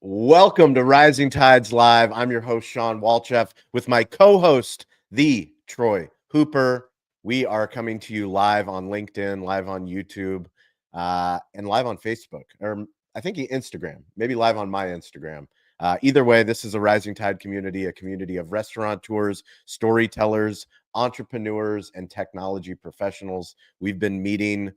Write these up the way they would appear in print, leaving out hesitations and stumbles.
Welcome to Rising Tides Live. I'm your host, Shawn Walchef, with my co-host, the Troy Hooper. We are coming to you live on LinkedIn, live on YouTube, and live on Facebook, or I think Instagram, maybe live on my Instagram. Either way, this is a Rising Tide community, a community of restaurateurs, storytellers, entrepreneurs, and technology professionals. We've been meeting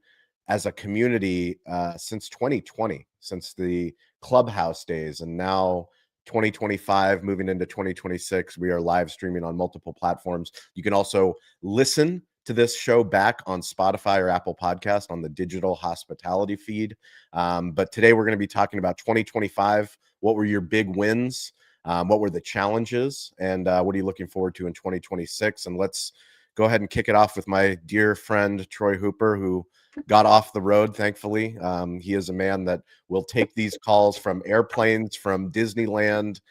as a community since 2020, since the Clubhouse days, and now 2025 moving into 2026, we are live streaming on multiple platforms. You can also listen to this show back on Spotify or Apple Podcast on the digital hospitality feed. But today we're going to be talking about 2025. What were your big wins? What were the challenges? And what are you looking forward to in 2026? And let's go ahead and kick it off with my dear friend, Troy Hooper, who got off the road, thankfully. He is a man that will take these calls from airplanes, from Disneyland.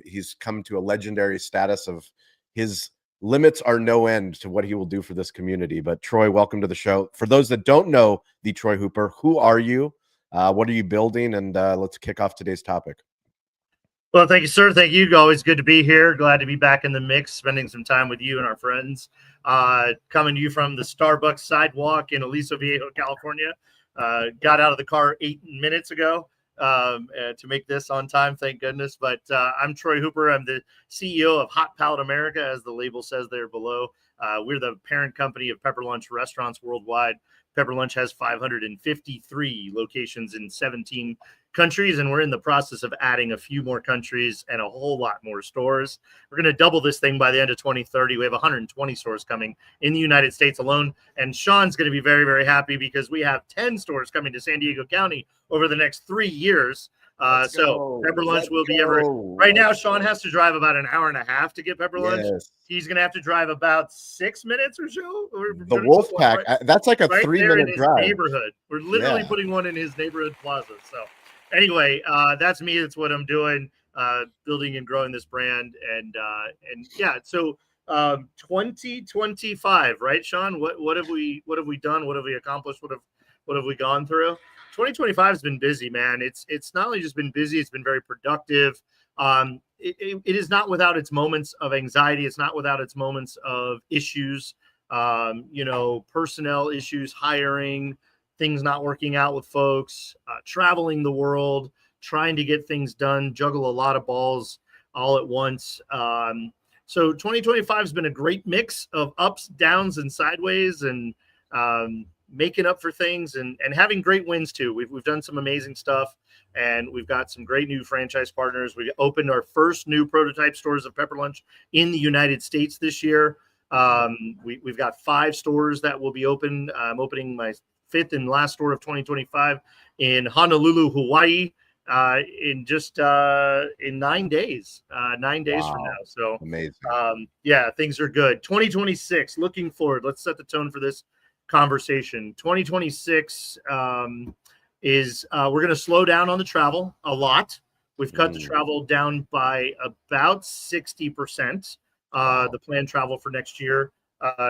He's come to a legendary status of his limits are no end to what he will do for this community. But Troy, welcome to the show. For those that don't know the Troy Hooper, who are you? What are you building? And let's kick off today's topic. Well, thank you, sir. Thank you. Always good to be here. Glad to be back in the mix, spending some time with you and our friends. Coming to you from the Starbucks sidewalk in Aliso Viejo, California. Got out of the car 8 minutes ago to make this on time, thank goodness. But I'm Troy Hooper. I'm the CEO of Hot Palate America, as the label says there below. We're the parent company of Pepper Lunch Restaurants worldwide. Pepper Lunch has 553 locations in 17 countries, and we're in the process of adding a few more countries and a whole lot more stores. We're going to double this thing by the end of 2030. We have 120 stores coming in the United States alone, and Shawn's going to be very, very happy because we have 10 stores coming to San Diego County over the next 3 years. So Pepper Lunch will be ever. Right now, Shawn has to drive about an hour and a half to get Pepper Lunch. He's going to have to drive about 6 minutes or so. The Wolf Pack, that's like a right 3-minute drive. Neighborhood. We're literally putting one in his neighborhood plaza. So anyway, that's me. That's what I'm doing, building and growing this brand. And yeah, so 2025, right, Shawn? What have we done? What have we accomplished? What have we gone through? 2025 has been busy, man. It's not only just been busy, it's been very productive. It is not without its moments of anxiety. It's not without its moments of issues, personnel issues, hiring, things not working out with folks, traveling the world, trying to get things done, juggle a lot of balls all at once. So 2025 has been a great mix of ups, downs, and sideways, and making up for things and having great wins too. We've done some amazing stuff, and we've got some great new franchise partners. We opened our first new prototype stores of Pepper Lunch in the United States this year. We've got 5 stores that will be open. I'm opening my 5th and last store of 2025 in Honolulu, Hawaii, in 9 days. 9 days from now. So amazing. Yeah, things are good. 2026, looking forward. Let's set the tone for this conversation. 2026 is we're going to slow down on the travel a lot. We've cut the travel down by about 60%, the planned travel for next year.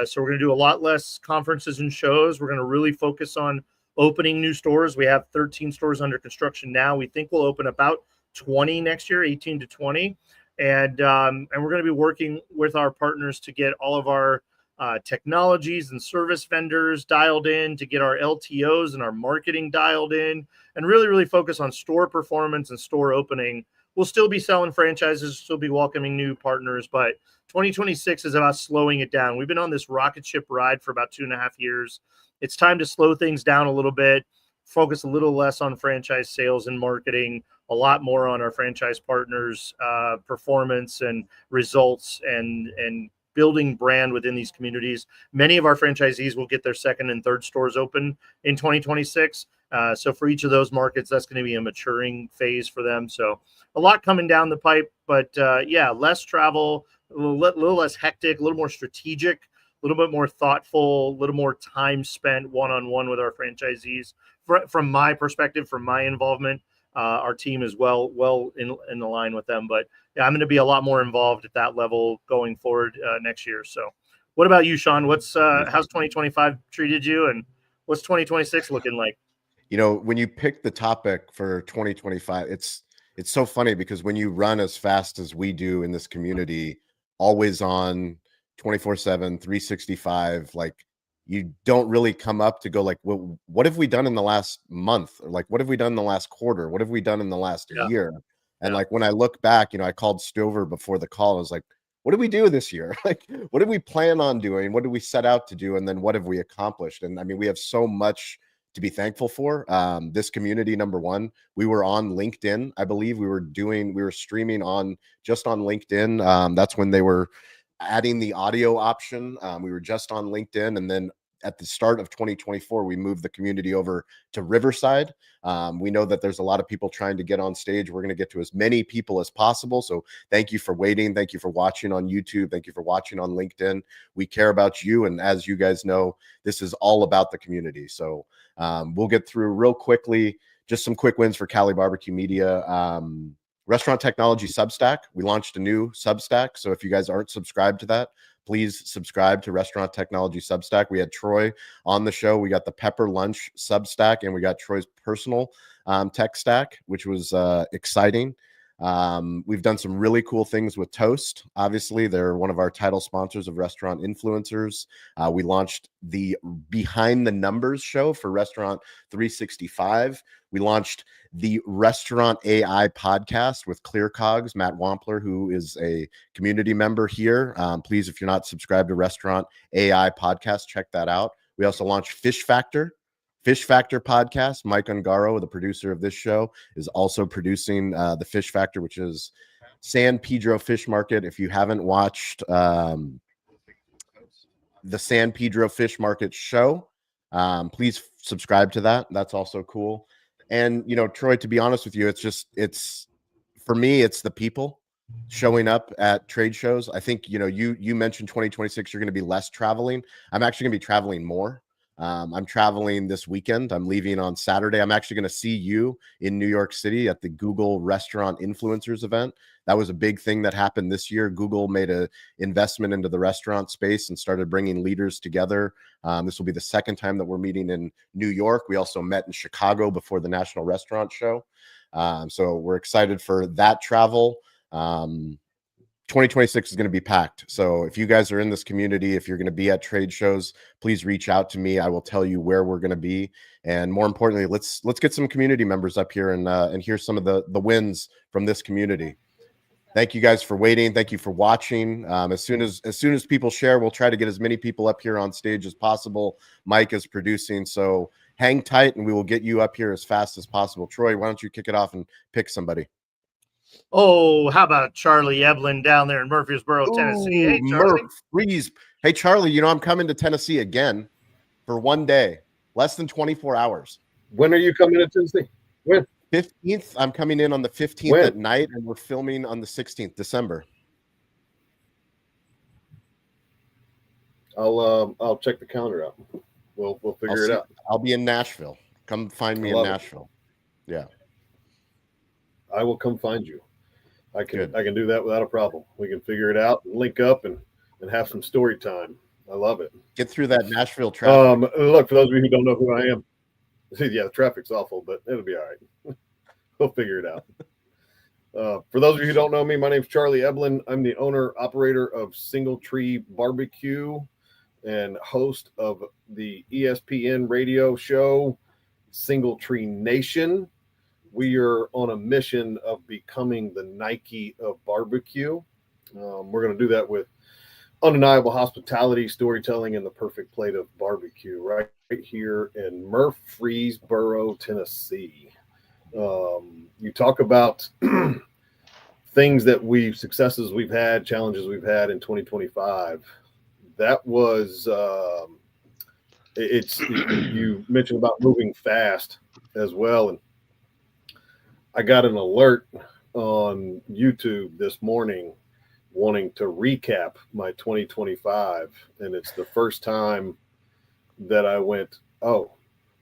So we're going to do a lot less conferences and shows. We're going to really focus on opening new stores. We have 13 stores under construction now. We think we'll open about 20 next year, 18 to 20. And we're going to be working with our partners to get all of our technologies and service vendors dialed in, to get our LTOs and our marketing dialed in, and really, really focus on store performance and store opening. We'll still be selling franchises, still be welcoming new partners, but 2026 is about slowing it down. We've been on this rocket ship ride for about 2.5 years. It's time to slow things down a little bit, focus a little less on franchise sales and marketing, a lot more on our franchise partners' performance and results and building brand within these communities. Many of our franchisees will get their 2nd and 3rd stores open in 2026. So for each of those markets, that's going to be a maturing phase for them. So a lot coming down the pipe, but yeah, less travel, a little less hectic, a little more strategic, a little bit more thoughtful, a little more time spent one-on-one with our franchisees. From my perspective, from my involvement, our team is well in the line with them. But yeah, I'm going to be a lot more involved at that level going forward next year. So what about you, Shawn? How's 2025 treated you, and what's 2026 looking like? You know, when you pick the topic for 2025, it's it's so funny because when you run as fast as we do in this community, always on 24/7, 365, like you don't really come up to go like, well, what have we done in the last month? Or like, what have we done in the last quarter? What have we done in the last year? And like, when I look back, you know, I called Stover before the call. I was like, what did we do this year? Like, what did we plan on doing? What did we set out to do? And then what have we accomplished? And I mean, we have so much to be thankful for. This community, number one, we were on LinkedIn. I believe we were streaming on just on LinkedIn. That's when they were adding the audio option. We were just on LinkedIn, and then at the start of 2024, we moved the community over to Riverside. We know that there's a lot of people trying to get on stage. We're going to get to as many people as possible. So thank you for waiting. Thank you for watching on YouTube. Thank you for watching on LinkedIn. We care about you. And as you guys know, this is all about the community. So we'll get through real quickly, just some quick wins for Cali Barbecue Media. Restaurant Technology Substack. We launched a new Substack. So if you guys aren't subscribed to that, please subscribe to Restaurant Technology Substack. We had Troy on the show. We got the Pepper Lunch Substack, and we got Troy's personal tech stack, which was exciting. We've done some really cool things with Toast. Obviously, they're one of our title sponsors of Restaurant Influencers. We launched the Behind the Numbers show for Restaurant 365. We launched the Restaurant AI podcast with ClearCogs, Matt Wampler, who is a community member here. Please, if you're not subscribed to Restaurant AI podcast, check that out. We also launched Fish Factor podcast. Mike Ungaro, the producer of this show, is also producing the Fish Factor, which is San Pedro Fish Market. If you haven't watched the San Pedro Fish Market show, please subscribe to that. That's also cool. And, you know, Troy, to be honest with you, it's for me, it's the people showing up at trade shows. I think, you know, you mentioned 2026, you're going to be less traveling. I'm actually going to be traveling more. I'm traveling this weekend. I'm leaving on Saturday. I'm actually going to see you in New York City at the Google Restaurant Influencers event. That was a big thing that happened this year. Google made an investment into the restaurant space and started bringing leaders together. This will be the second time that we're meeting in New York. We also met in Chicago before the National Restaurant Show. So we're excited for that travel. 2026 is going to be packed. So if you guys are in this community, if you're going to be at trade shows, please reach out to me. I will tell you where we're going to be. And more importantly, let's get some community members up here and hear some of the wins from this community. Thank you guys for waiting. Thank you for watching. As soon as people share, we'll try to get as many people up here on stage as possible. Mike is producing, so hang tight and we will get you up here as fast as possible. Troy, why don't you kick it off and pick somebody? Oh, how about Charlie Eblin down there in Murfreesboro, Tennessee? Hey, Charlie. Freeze. Hey, Charlie, you know, I'm coming to Tennessee again for one day, less than 24 hours. When are you coming to Tennessee? When? 15th. I'm coming in on the 15th at night, and we're filming on the 16th, December. I'll check the calendar out. We'll figure it out. I'll be in Nashville. Come find me in Nashville. Yeah. I will come find you. I can do that without a problem. We can figure it out and link up and have some story time. I love it. Get through that Nashville traffic. Look, for those of you who don't know who I am, yeah, the traffic's awful, but it'll be all right. We'll figure it out. For those of you who don't know me, my name's Charlie Eblin. I'm the owner, operator of Single Tree Barbecue and host of the ESPN radio show, Single Tree Nation. We are on a mission of becoming the Nike of barbecue. We're going to do that with undeniable hospitality, storytelling, and the perfect plate of barbecue right here in Murfreesboro, Tennessee. You talk about things that successes we've had, challenges we've had in 2025. That was, you mentioned about moving fast as well. And I got an alert on YouTube this morning wanting to recap my 2025. And it's the first time that I went, oh,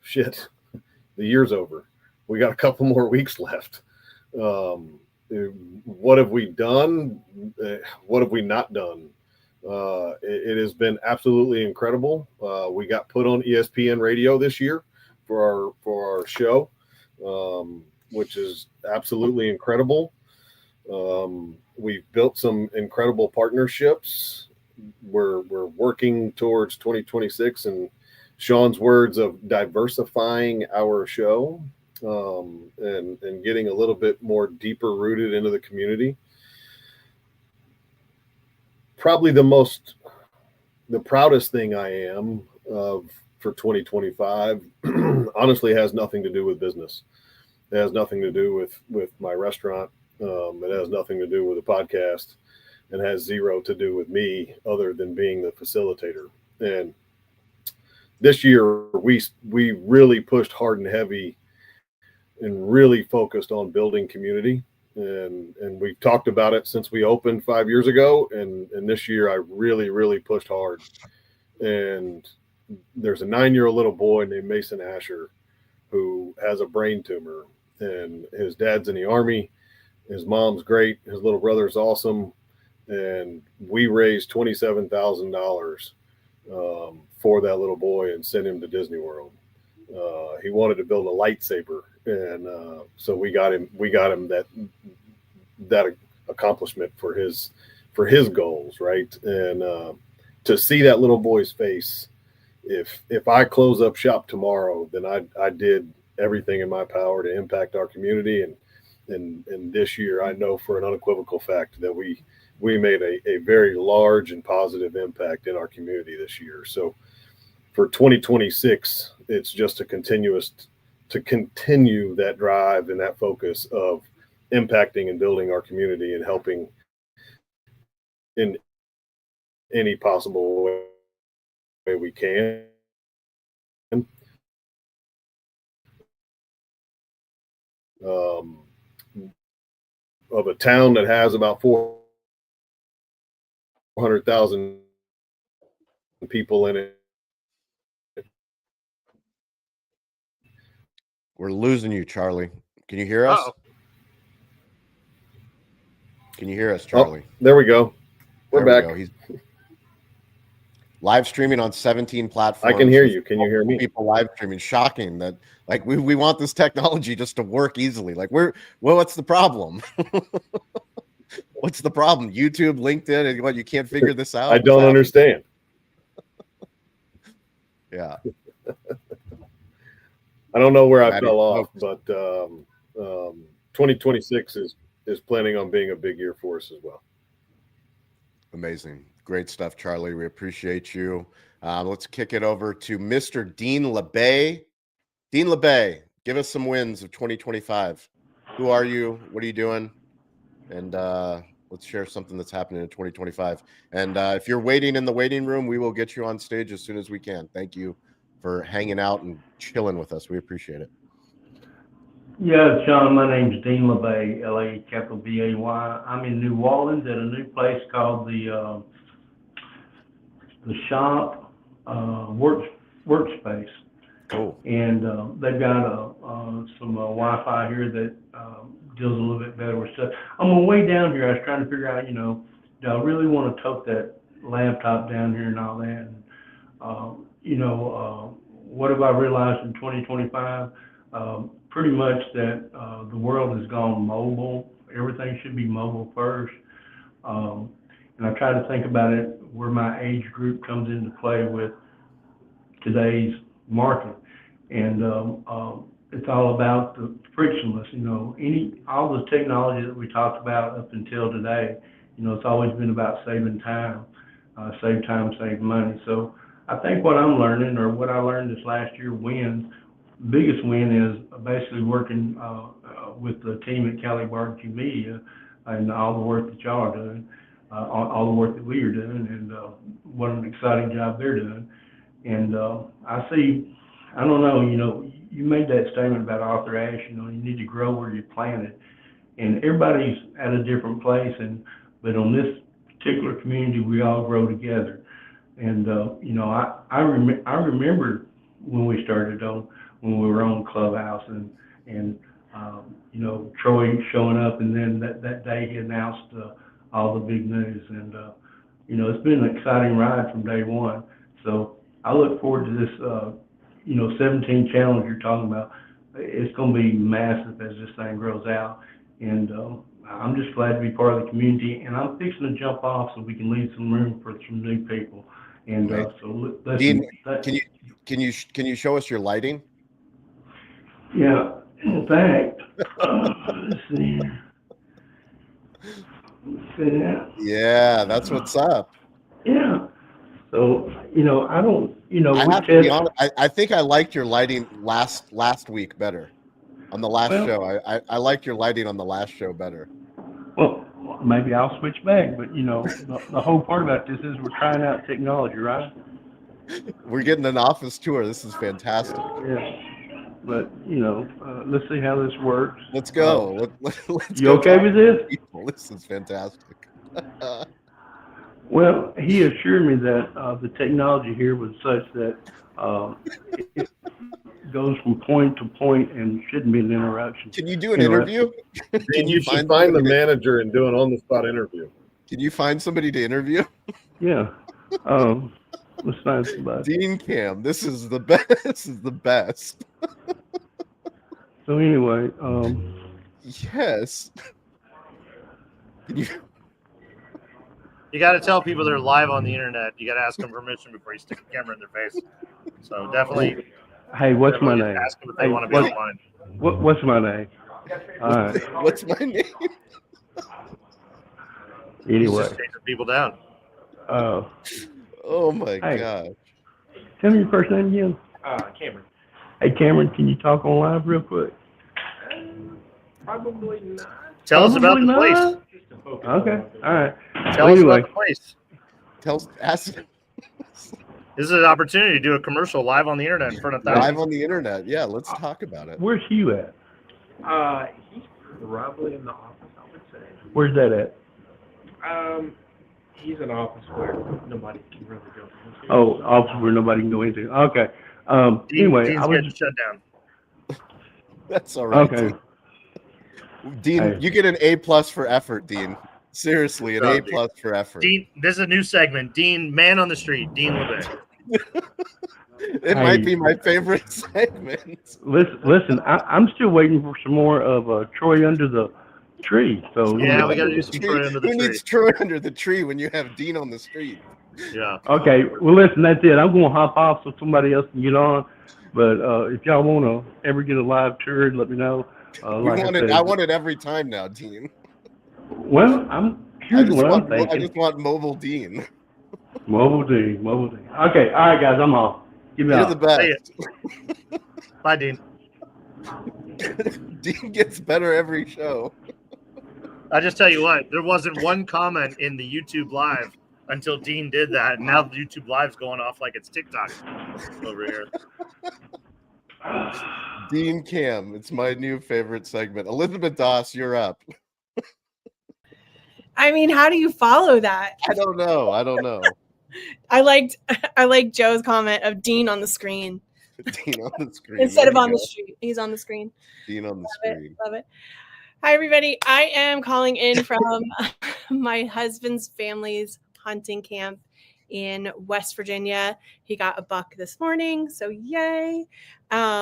shit, the year's over. We got a couple more weeks left. What have we done? What have we not done? It has been absolutely incredible. We got put on ESPN radio this year for our show. which is absolutely incredible. We've built some incredible partnerships. We're working towards 2026 and Shawn's words of diversifying our show, and getting a little bit more deeper rooted into the community. Probably the proudest thing I am of for 2025 honestly has nothing to do with business. It has nothing to do with my restaurant. It has nothing to do with a podcast, and has zero to do with me other than being the facilitator. And this year we really pushed hard and heavy and really focused on building community. And we've talked about it since we opened 5 years ago. And this year I really pushed hard. And there's a 9-year-old little boy named Mason Asher who has a brain tumor, and his dad's in the Army. His mom's great. His little brother's awesome. And we raised $27,000 for that little boy and sent him to Disney World. He wanted to build a lightsaber, and so we got him that accomplishment for his goals, right? And to see that little boy's face, if I close up shop tomorrow, then I did everything in my power to impact our community. And this year, I know for an unequivocal fact that we made a very large and positive impact in our community this year. So for 2026, it's just to continue that drive and that focus of impacting and building our community and helping in any possible way we can. Of a town that has about 400,000 people in it. We're losing you, Charlie. Can you hear us? Uh-oh. Can you hear us, Charlie? Oh, there we go. We're back. He's live streaming on 17 platforms. I can hear you. Can you hear me? People live streaming. Shocking that, like, we want this technology just to work easily. Like, what's the problem? What's the problem? YouTube, LinkedIn, and what? You can't figure this out? I don't understand. Yeah. I don't know where I fell off, but 2026 is planning on being a big year for us as well. Amazing. Great stuff, Charlie. We appreciate you. Let's kick it over to Mr. Dean LeBay. Dean LeBay, give us some wins of 2025. Who are you? What are you doing? And let's share something that's happening in 2025. And if you're waiting in the waiting room, we will get you on stage as soon as we can. Thank you for hanging out and chilling with us. We appreciate it. Yeah, Shawn, my name's Dean LeBay, L-A-B-A-Y. I'm in New Orleans at a new place called the Shop Workspace. Cool. And they've got some Wi-Fi here that deals a little bit better with stuff. On my way down here, I was trying to figure out, do I really want to tote that laptop down here and all that? And, what have I realized in 2025? Pretty much that the world has gone mobile. Everything should be mobile first. And I try to think about it where my age group comes into play with today's market. And it's all about the frictionless, all the technology that we talked about up until today, it's always been about saving time, save money. So I think what I'm learning, or what I learned this last year, biggest win is basically working with the team at Cali Barbecue Media and all the work that y'all are doing, all the work that we are doing, and what an exciting job they're doing. And I see, I don't know, you made that statement about Arthur Ashe, you need to grow where you planted. And everybody's at a different place, but on this particular community, we all grow together. And, I remember when we started when we were on Clubhouse and Troy showing up, and then that day he announced all the big news. And, it's been an exciting ride from day one. So I look forward to this, 17 channels you're talking about. it's going to be massive as this thing grows out. And I'm just glad to be part of the community. And I'm fixing to jump off so we can leave some room for some new people. And Right. so listen, Dean, can you show us your lighting? Yeah. In fact, let's see. Yeah, that's what's up. Yeah. So, I don't, I we have to be test. honest. I think I liked your lighting last week better. On the last Well- show, I liked your lighting on the last show better. Well, maybe I'll switch back, but the whole part about this is we're trying out technology, right? We're getting an office tour. This is fantastic. Yeah. But let's see how this works. Let's go. Let's You go okay talk with to this? people. This is fantastic. Well, he assured me that the technology here was such that it goes from point to point and shouldn't be an interruption. Can you do an interview? Can you should find the manager and do an on-the-spot interview. Can you find somebody to interview? Yeah. Let's find somebody. Dean Cam. This is the best. This is the best. So anyway, Yes. Can you? You got to tell people they're live on the internet. You got to ask them permission before you stick a camera in their face. So definitely. hey, what's my name? Ask them if they Hey, want to be online. What's my name? All right. What's my name? He's Anyway, just chasing people down. Oh my Hey. God. tell me your first name again. Cameron. Hey, Cameron, can you talk on live real quick? Probably not. Tell us about the Probably place. not. Okay. All right. Tell Well, us anyway, about the place. Ask This is an opportunity to do a commercial live on the internet in front of live thousands. on the internet. Yeah, let's talk about it. where's Hugh at? He's probably in the office, I would say. Where's that at? He's in an office where nobody can really go. Oh, office where nobody can go into. Okay. Anyway, Dean's I was getting shut down. That's all right. okay. Dean, Hey. you get an A+ for effort, Dean. Seriously, an Good A+ job, for effort. Dean, this is a new segment. Dean, man on the street. Dean LeBay. It might be my favorite segment. Listen. I'm still waiting for some more of Troy under the tree. So Yeah, we got to do some Troy under the Who tree. needs Troy under the tree when you have Dean on the street? Yeah. Okay. Well, listen. That's it. I'm going to hop off so somebody else can get on. But if y'all want to ever get a live tour, let me know. I want it every time now, Dean. Well, here's what I'm I thinking. just want mobile Dean. Mobile D. Okay, all right, guys, I'm off. Give me You're out. the best. Bye, Dean. Dean gets better every show. I just tell you what, there wasn't one comment in the YouTube live until Dean did that. And now the YouTube live's going off like it's TikTok over here. Dean Cam. It's my new favorite segment. Elizabeth Doss, you're up. I mean, how do you follow that? I don't know. I liked Joe's comment of Dean on the screen Dean on the screen. instead of There on you the go. street. He's on the screen. Dean on the Love screen. it. Love it. Hi, everybody. I am calling in from my husband's family's hunting camp in West Virginia. He got a buck this morning, so yay.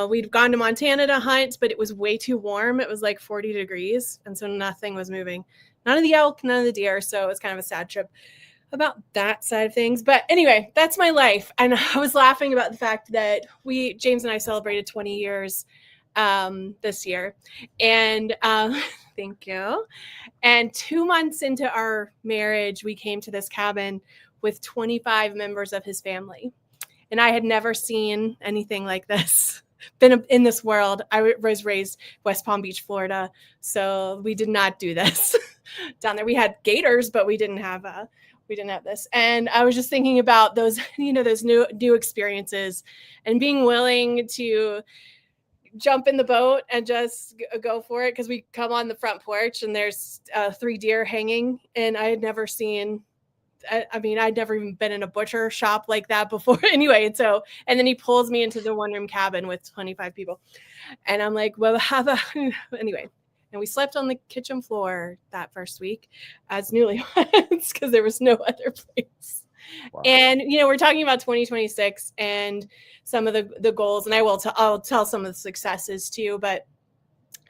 We'd gone to Montana to hunt, but it was way too warm. It was like 40 degrees, and so nothing was moving. None of the elk, none of the deer, so it was kind of a sad trip about that side of things. But anyway, that's my life. And I was laughing about the fact that James and I celebrated 20 years this year. And thank you. And 2 months into our marriage, we came to this cabin with 25 members of his family. And I had never seen anything like this. Been in this world. I was raised West Palm Beach, Florida. So we did not do this down there. We had gators, but we didn't have this. And I was just thinking about those, those new experiences and being willing to jump in the boat and just go for it. Cause we come on the front porch and there's 3 deer hanging, and I had never seen, I'd never even been in a butcher shop like that before anyway. And then he pulls me into the 1-room cabin with 25 people. And I'm like, well, anyway. And we slept on the kitchen floor that first week as newlyweds because there was no other place. Wow. And, we're talking about 2026 and some of the goals, and I'll tell some of the successes too, but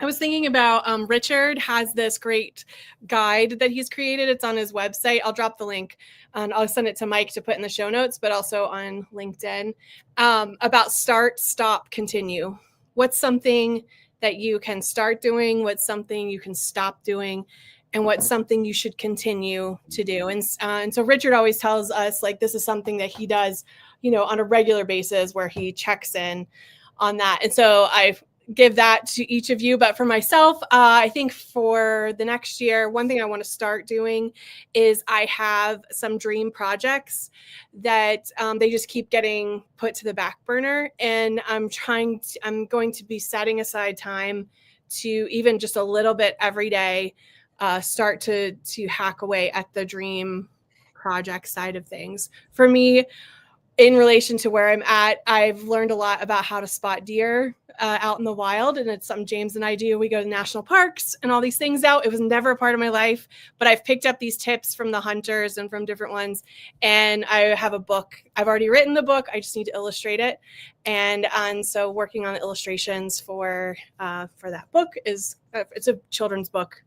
I was thinking about Richard has this great guide that he's created. It's on his website. I'll drop the link and I'll send it to Mike to put in the show notes, but also on LinkedIn about start, stop, continue. What's something that you can start doing? What's something you can stop doing? And what's something you should continue to do? And so Richard always tells us, like, this is something that he does, on a regular basis where he checks in on that. And so I give that to each of you. But for myself, I think for the next year, one thing I want to start doing is I have some dream projects that they just keep getting put to the back burner. And I'm going to be setting aside time to even just a little bit every day, start to hack away at the dream project side of things. For me, in relation to where I'm at, I've learned a lot about how to spot deer out in the wild. And it's something James and I do. We go to national parks and all these things out. It was never a part of my life, but I've picked up these tips from the hunters and from different ones. And I have a book. I've already written the book. I just need to illustrate it. And so working on the illustrations for that book it's a children's book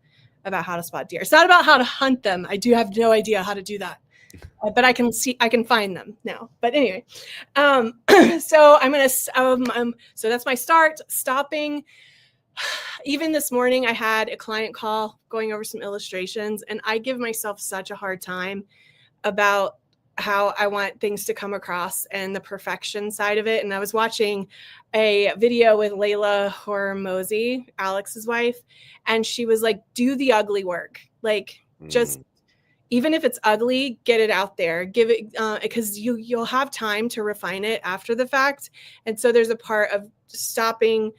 about how to spot deer. It's not about how to hunt them. I do have no idea how to do that. But I can find them now. But anyway, so I'm going to, so that's my start. Stopping. Even this morning, I had a client call going over some illustrations, and I give myself such a hard time about how I want things to come across and the perfection side of it. And I was watching a video with Layla Hormozy, Alex's wife, and she was like, do the ugly work. Like, just even if it's ugly, get it out there, give it, because you'll have time to refine it after the fact. And so there's a part of stopping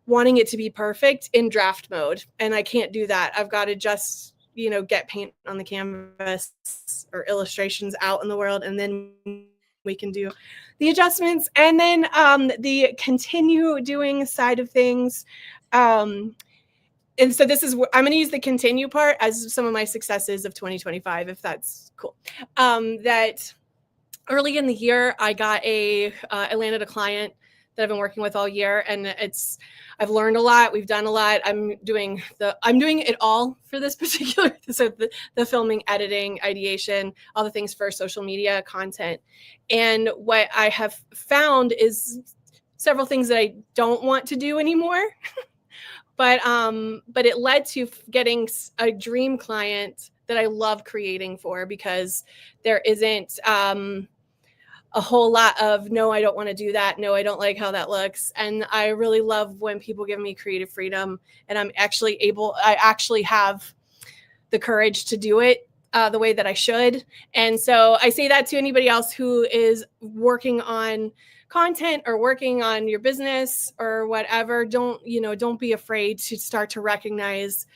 wanting it to be perfect in draft mode. And I can't do that. I've got to just, get paint on the canvas or illustrations out in the world. And then we can do the adjustments. And then the continue doing side of things. And so I'm going to use the continue part as some of my successes of 2025, if that's cool. That early in the year, I landed a client that I've been working with all year, and I've learned a lot. We've done a lot. I'm doing it all for this particular, so the filming, editing, ideation, all the things for social media content. And what I have found is several things that I don't want to do anymore. But it led to getting a dream client that I love creating for, because there isn't a whole lot of, no, I don't want to do that. No, I don't like how that looks. And I really love when people give me creative freedom and I actually have the courage to do it the way that I should. And so I say that to anybody else who is working on content or working on your business or whatever. Don't be afraid to start to recognize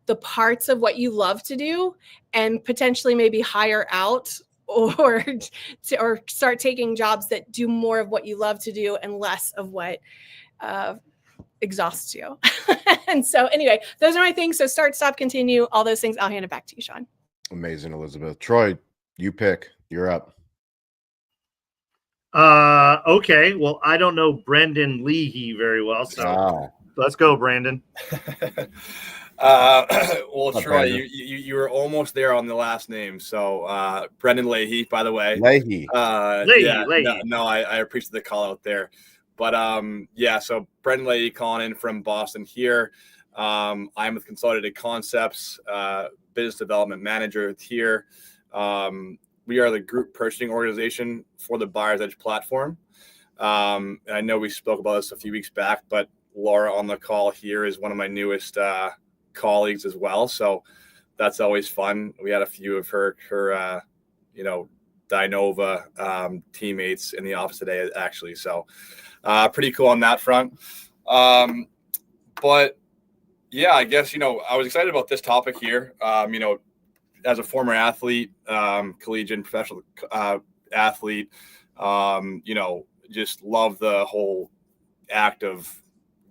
the parts of what you love to do and potentially maybe hire out or start taking jobs that do more of what you love to do and less of what exhausts you. And so anyway, those are my things. So start, stop, continue, all those things. I'll hand it back to you, Shawn. Amazing, Elizabeth. Troy, you pick. You're up. Okay. Well, I don't know Brendan Leahy very well, so let's go, Brandon. Well, Troy, you were almost there on the last name. So Brendan Leahy, by the way. Leahy. Leahy. No, I appreciate the call out there. But so Brendan Leahy calling in from Boston here. I'm with Consolidated Concepts, business development manager here. We are the group purchasing organization for the Buyer's Edge platform. And I know we spoke about this a few weeks back, but Laura on the call here is one of my newest colleagues as well. So that's always fun. We had a few of her Dynova teammates in the office today, actually. So pretty cool on that front. But yeah, I guess, I was excited about this topic here. As a former athlete, collegiate, professional athlete, just love the whole act of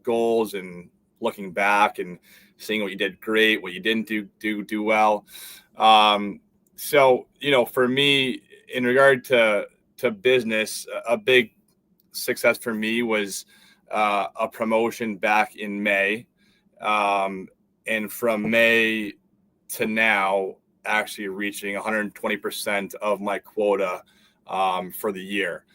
goals and looking back and seeing what you did great, what you didn't do well. So, for me, in regard to business, a big success for me was a promotion back in May. And from May to now, actually reaching 120% of my quota for the year.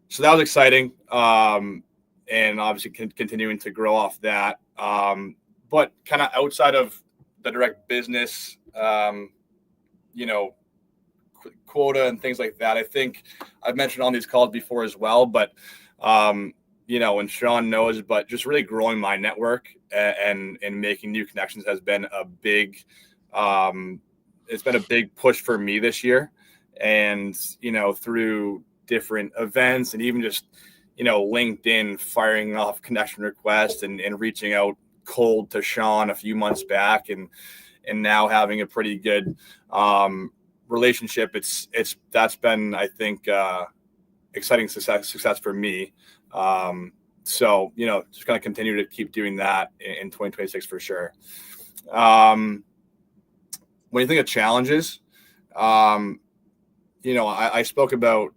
So that was exciting. And obviously continuing to grow off that. But kind of outside of the direct business, quota and things like that, I think I've mentioned on these calls before as well, but, and Shawn knows, but just really growing my network and making new connections has been a big, it's been a big push for me this year. And, through different events and even just, LinkedIn firing off connection requests and reaching out cold to Shawn a few months back and now having a pretty good relationship. That's been, I think, exciting success for me. So, just going to continue to keep doing that in 2026 for sure. When you think of challenges, I spoke about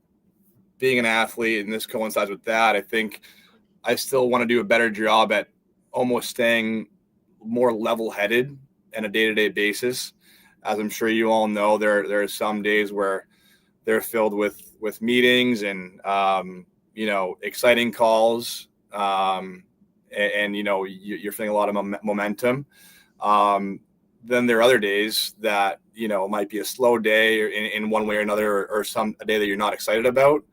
being an athlete, and this coincides with that. I think I still want to do a better job at almost staying more level-headed on a day-to-day basis. As I'm sure you all know, there are some days where they're filled with meetings and exciting calls, and you're feeling a lot of momentum. Then there are other days that might be a slow day or in one way or another, or a day that you're not excited about.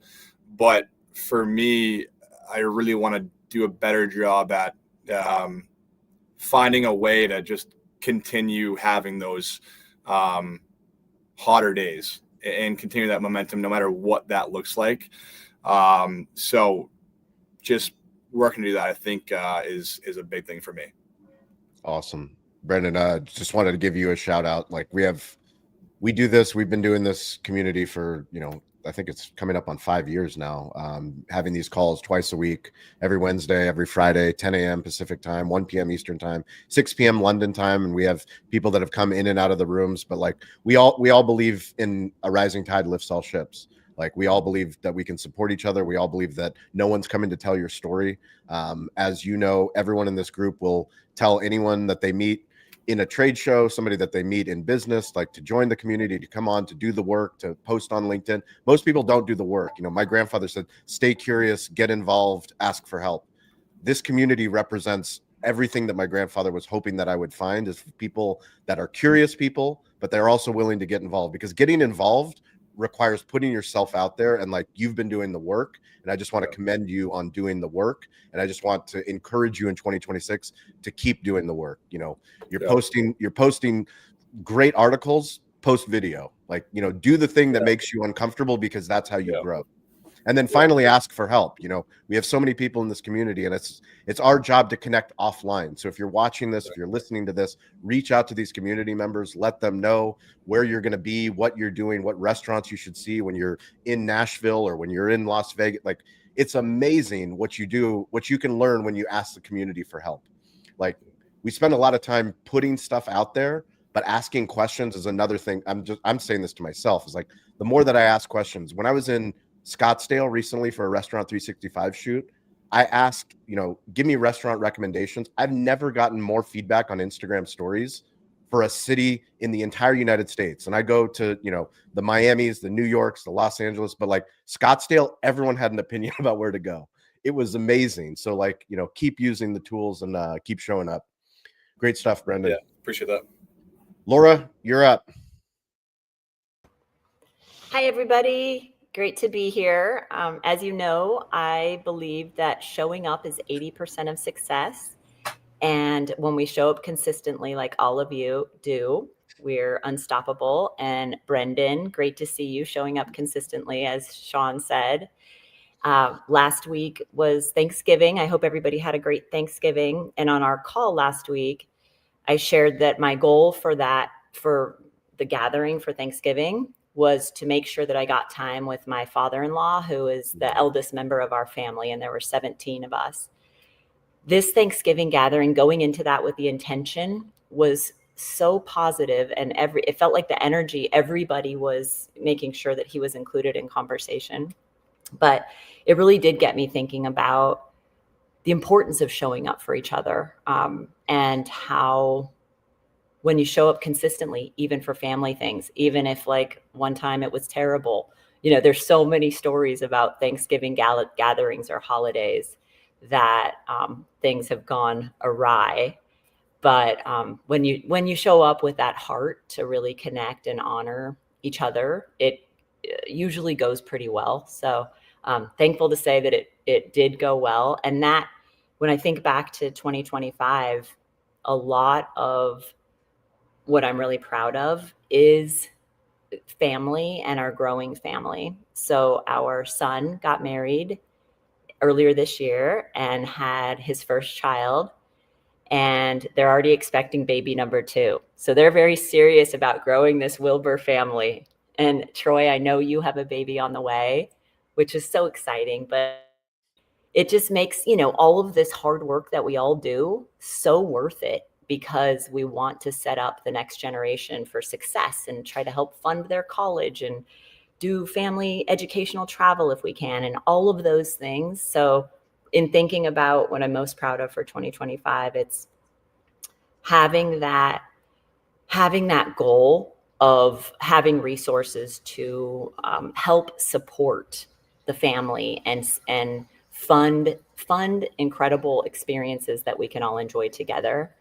But for me, I really want to do a better job at finding a way to just continue having those hotter days and continue that momentum no matter what that looks like. So just working to do that, I think, is a big thing for me. Awesome. Brendan, just wanted to give you a shout out. Like we do this, we've been doing this community for, I think it's coming up on 5 years now, having these calls twice a week, every Wednesday, every Friday, 10 a.m. Pacific time, 1 p.m. Eastern time, 6 p.m. London time. And we have people that have come in and out of the rooms, but like we all believe in a rising tide lifts all ships. Like we all believe that we can support each other. We all believe that no one's coming to tell your story. As you know, everyone in this group will tell anyone that they meet in a trade show, somebody that they meet in business, like to join the community, to come on, to do the work, to post on LinkedIn. Most people don't do the work. My grandfather said, stay curious, get involved, ask for help. This community represents everything that my grandfather was hoping that I would find, is people that are curious people, but they're also willing to get involved, because getting involved requires putting yourself out there, and like you've been doing the work, and I just want to commend you on doing the work, and I just want to encourage you in 2026 to keep doing the work. You're posting great articles, post video, like do the thing that makes you uncomfortable, because that's how you grow. And then finally ask for help. We have so many people in this community, and it's our job to connect offline. So if you're watching this, if you're listening to this, reach out to these community members, let them know where you're going to be, what you're doing, what restaurants you should see when you're in Nashville or when you're in Las Vegas. Like, it's amazing what you do, what you can learn when you ask the community for help. Like, we spend a lot of time putting stuff out there, but asking questions is another thing. I'm saying this to myself, is like, the more that I ask questions. When I was in Scottsdale recently for a Restaurant 365 shoot, I asked, give me restaurant recommendations. I've never gotten more feedback on Instagram stories for a city in the entire United States. And I go to, the Miamis, the New Yorks, the Los Angeles, but like Scottsdale, everyone had an opinion about where to go. It was amazing. So like, keep using the tools and keep showing up. Great stuff, Brendan. Yeah, appreciate that. Laura, you're up. Hi, everybody. Great to be here. As you know, I believe that showing up is 80% of success. And when we show up consistently, like all of you do, we're unstoppable. And Brendan, great to see you showing up consistently, as Shawn said. Last week was Thanksgiving. I hope everybody had a great Thanksgiving. And on our call last week, I shared that my goal for the gathering for Thanksgiving was to make sure that I got time with my father-in-law, who is the eldest member of our family, and there were 17 of us. This Thanksgiving gathering, going into that with the intention, was so positive, and it felt like the energy, everybody was making sure that he was included in conversation. But it really did get me thinking about the importance of showing up for each other, and how when you show up consistently, even for family things, even if like one time it was terrible, there's so many stories about Thanksgiving gatherings or holidays that things have gone awry. But when you show up with that heart to really connect and honor each other, it usually goes pretty well. So thankful to say that it did go well. And that, when I think back to 2025, a lot of what I'm really proud of is family and our growing family. So our son got married earlier this year and had his first child, and they're already expecting baby number 2. So they're very serious about growing this Wilbur family. And Troy, I know you have a baby on the way, which is so exciting, but it just makes, all of this hard work that we all do so worth it, because we want to set up the next generation for success and try to help fund their college and do family educational travel if we can, and all of those things. So in thinking about what I'm most proud of for 2025, it's having that goal of having resources to help support the family and fund incredible experiences that we can all enjoy together.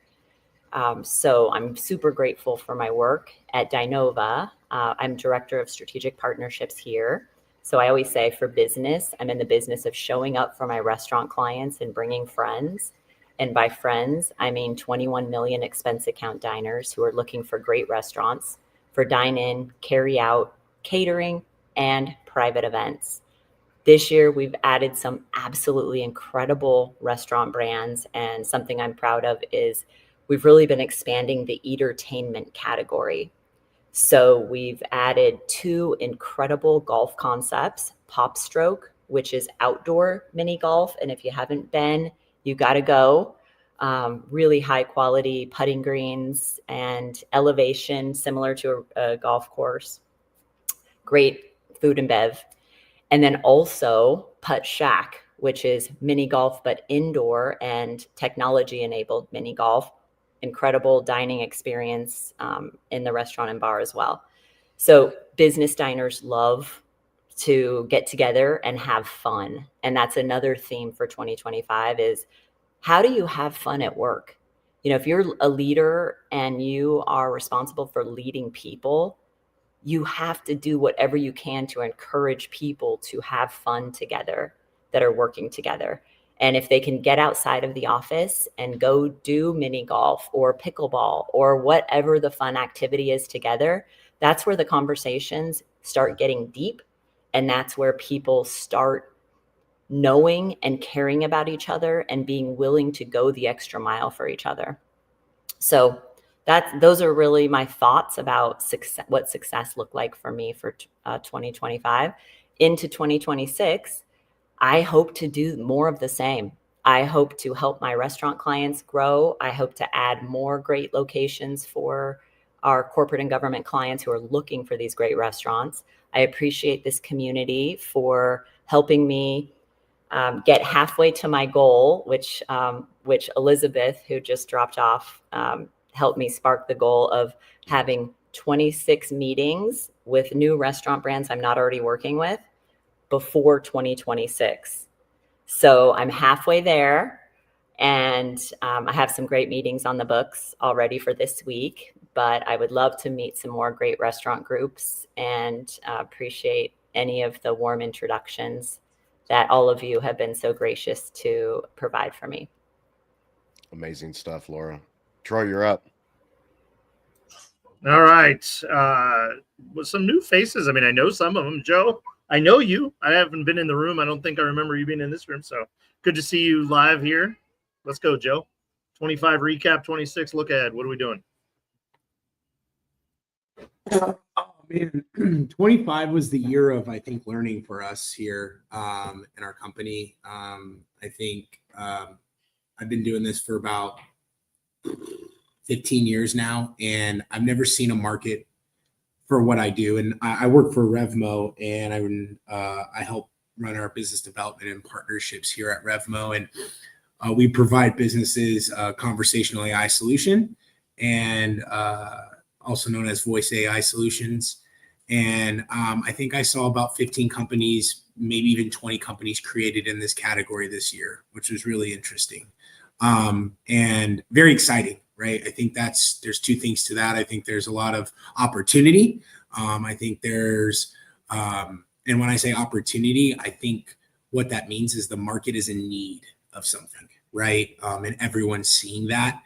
So I'm super grateful for my work at Dynova. I'm Director of Strategic Partnerships here. So I always say, for business, I'm in the business of showing up for my restaurant clients and bringing friends. And by friends, I mean 21 million expense account diners who are looking for great restaurants for dine-in, carry-out, catering, and private events. This year, we've added some absolutely incredible restaurant brands, and something I'm proud of is we've really been expanding the eatertainment category. So we've added 2 incredible golf concepts, Pop Stroke, which is outdoor mini golf, and if you haven't been, you got to go. Really high quality putting greens and elevation similar to a golf course. Great food and bev. And then also Putt Shack, which is mini golf, but indoor and technology enabled mini golf. Incredible dining experience in the restaurant and bar as well. So business diners love to get together and have fun. And that's another theme for 2025 is, how do you have fun at work? If you're a leader and you are responsible for leading people, you have to do whatever you can to encourage people to have fun together that are working together. And if they can get outside of the office and go do mini golf or pickleball or whatever the fun activity is together, that's where the conversations start getting deep. And that's where people start knowing and caring about each other and being willing to go the extra mile for each other. So those are really my thoughts about success, what success looked like for me for 2025. Into 2026, I hope to do more of the same. I hope to help my restaurant clients grow. I hope to add more great locations for our corporate and government clients who are looking for these great restaurants. I appreciate this community for helping me get halfway to my goal, which Elizabeth, who just dropped off, helped me spark the goal of having 26 meetings with new restaurant brands I'm not already working with before 2026. So I'm halfway there, and I have some great meetings on the books already for this week, but I would love to meet some more great restaurant groups and appreciate any of the warm introductions that all of you have been so gracious to provide for me. Amazing stuff, Laura. Troy, you're up. All right. With some new faces. I mean, I know some of them. Joe, I know you. I haven't been in the room. I don't think I remember you being in this room. So good to see you live here. Let's go, Joe. 25 recap, 26 look ahead. What are we doing? Oh man, 25 was the year of, I think, learning for us here in our company. I think I've been doing this for about 15 years now, and I've never seen a market for what I do. And I work for Revmo, and I help run our business development and partnerships here at Revmo. And we provide businesses a conversational AI solution, and also known as voice AI solutions. And I think I saw about 15 companies, maybe even 20 companies created in this category this year, which was really interesting and very exciting, right? I think there's two things to that. I think there's a lot of opportunity. I think there's, and when I say opportunity, I think what that means is the market is in need of something, right? And everyone's seeing that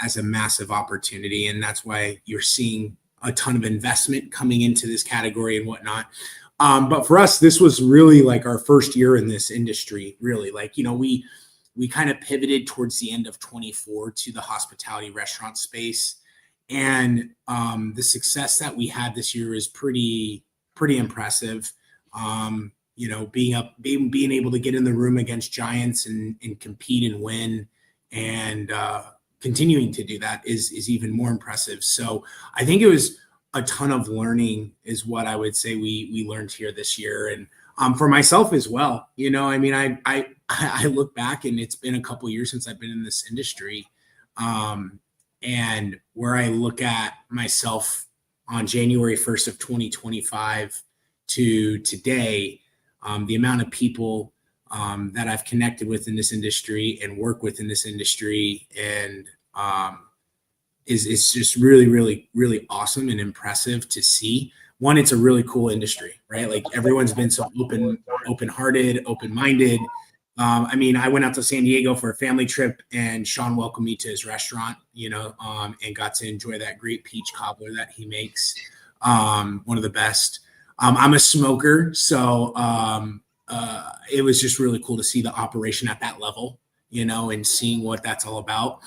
as a massive opportunity. And that's why you're seeing a ton of investment coming into this category and whatnot. But for us, this was really like our first year in this industry, really. Like, you know, we kind of pivoted towards the end of 24 to the hospitality restaurant space. And the success that we had this year is pretty impressive. You know, being able to get in the room against giants and compete and win, and continuing to do that is even more impressive. So I think it was a ton of learning is what I would say we learned here this year. And for myself as well, you know, I mean, I look back, and it's been a couple of years since I've been in this industry. And where I look at myself on January 1st of 2025 to today, the amount of people that I've connected with in this industry and work with in this industry, and is just really, really, really awesome and impressive to see. One, it's a really cool industry, right? Like everyone's been so open-hearted, open-minded. I mean, I went out to San Diego for a family trip, and Shawn welcomed me to his restaurant, you know, and got to enjoy that great peach cobbler that he makes. One of the best. I'm a smoker, so it was just really cool to see the operation at that level, you know, and seeing what that's all about.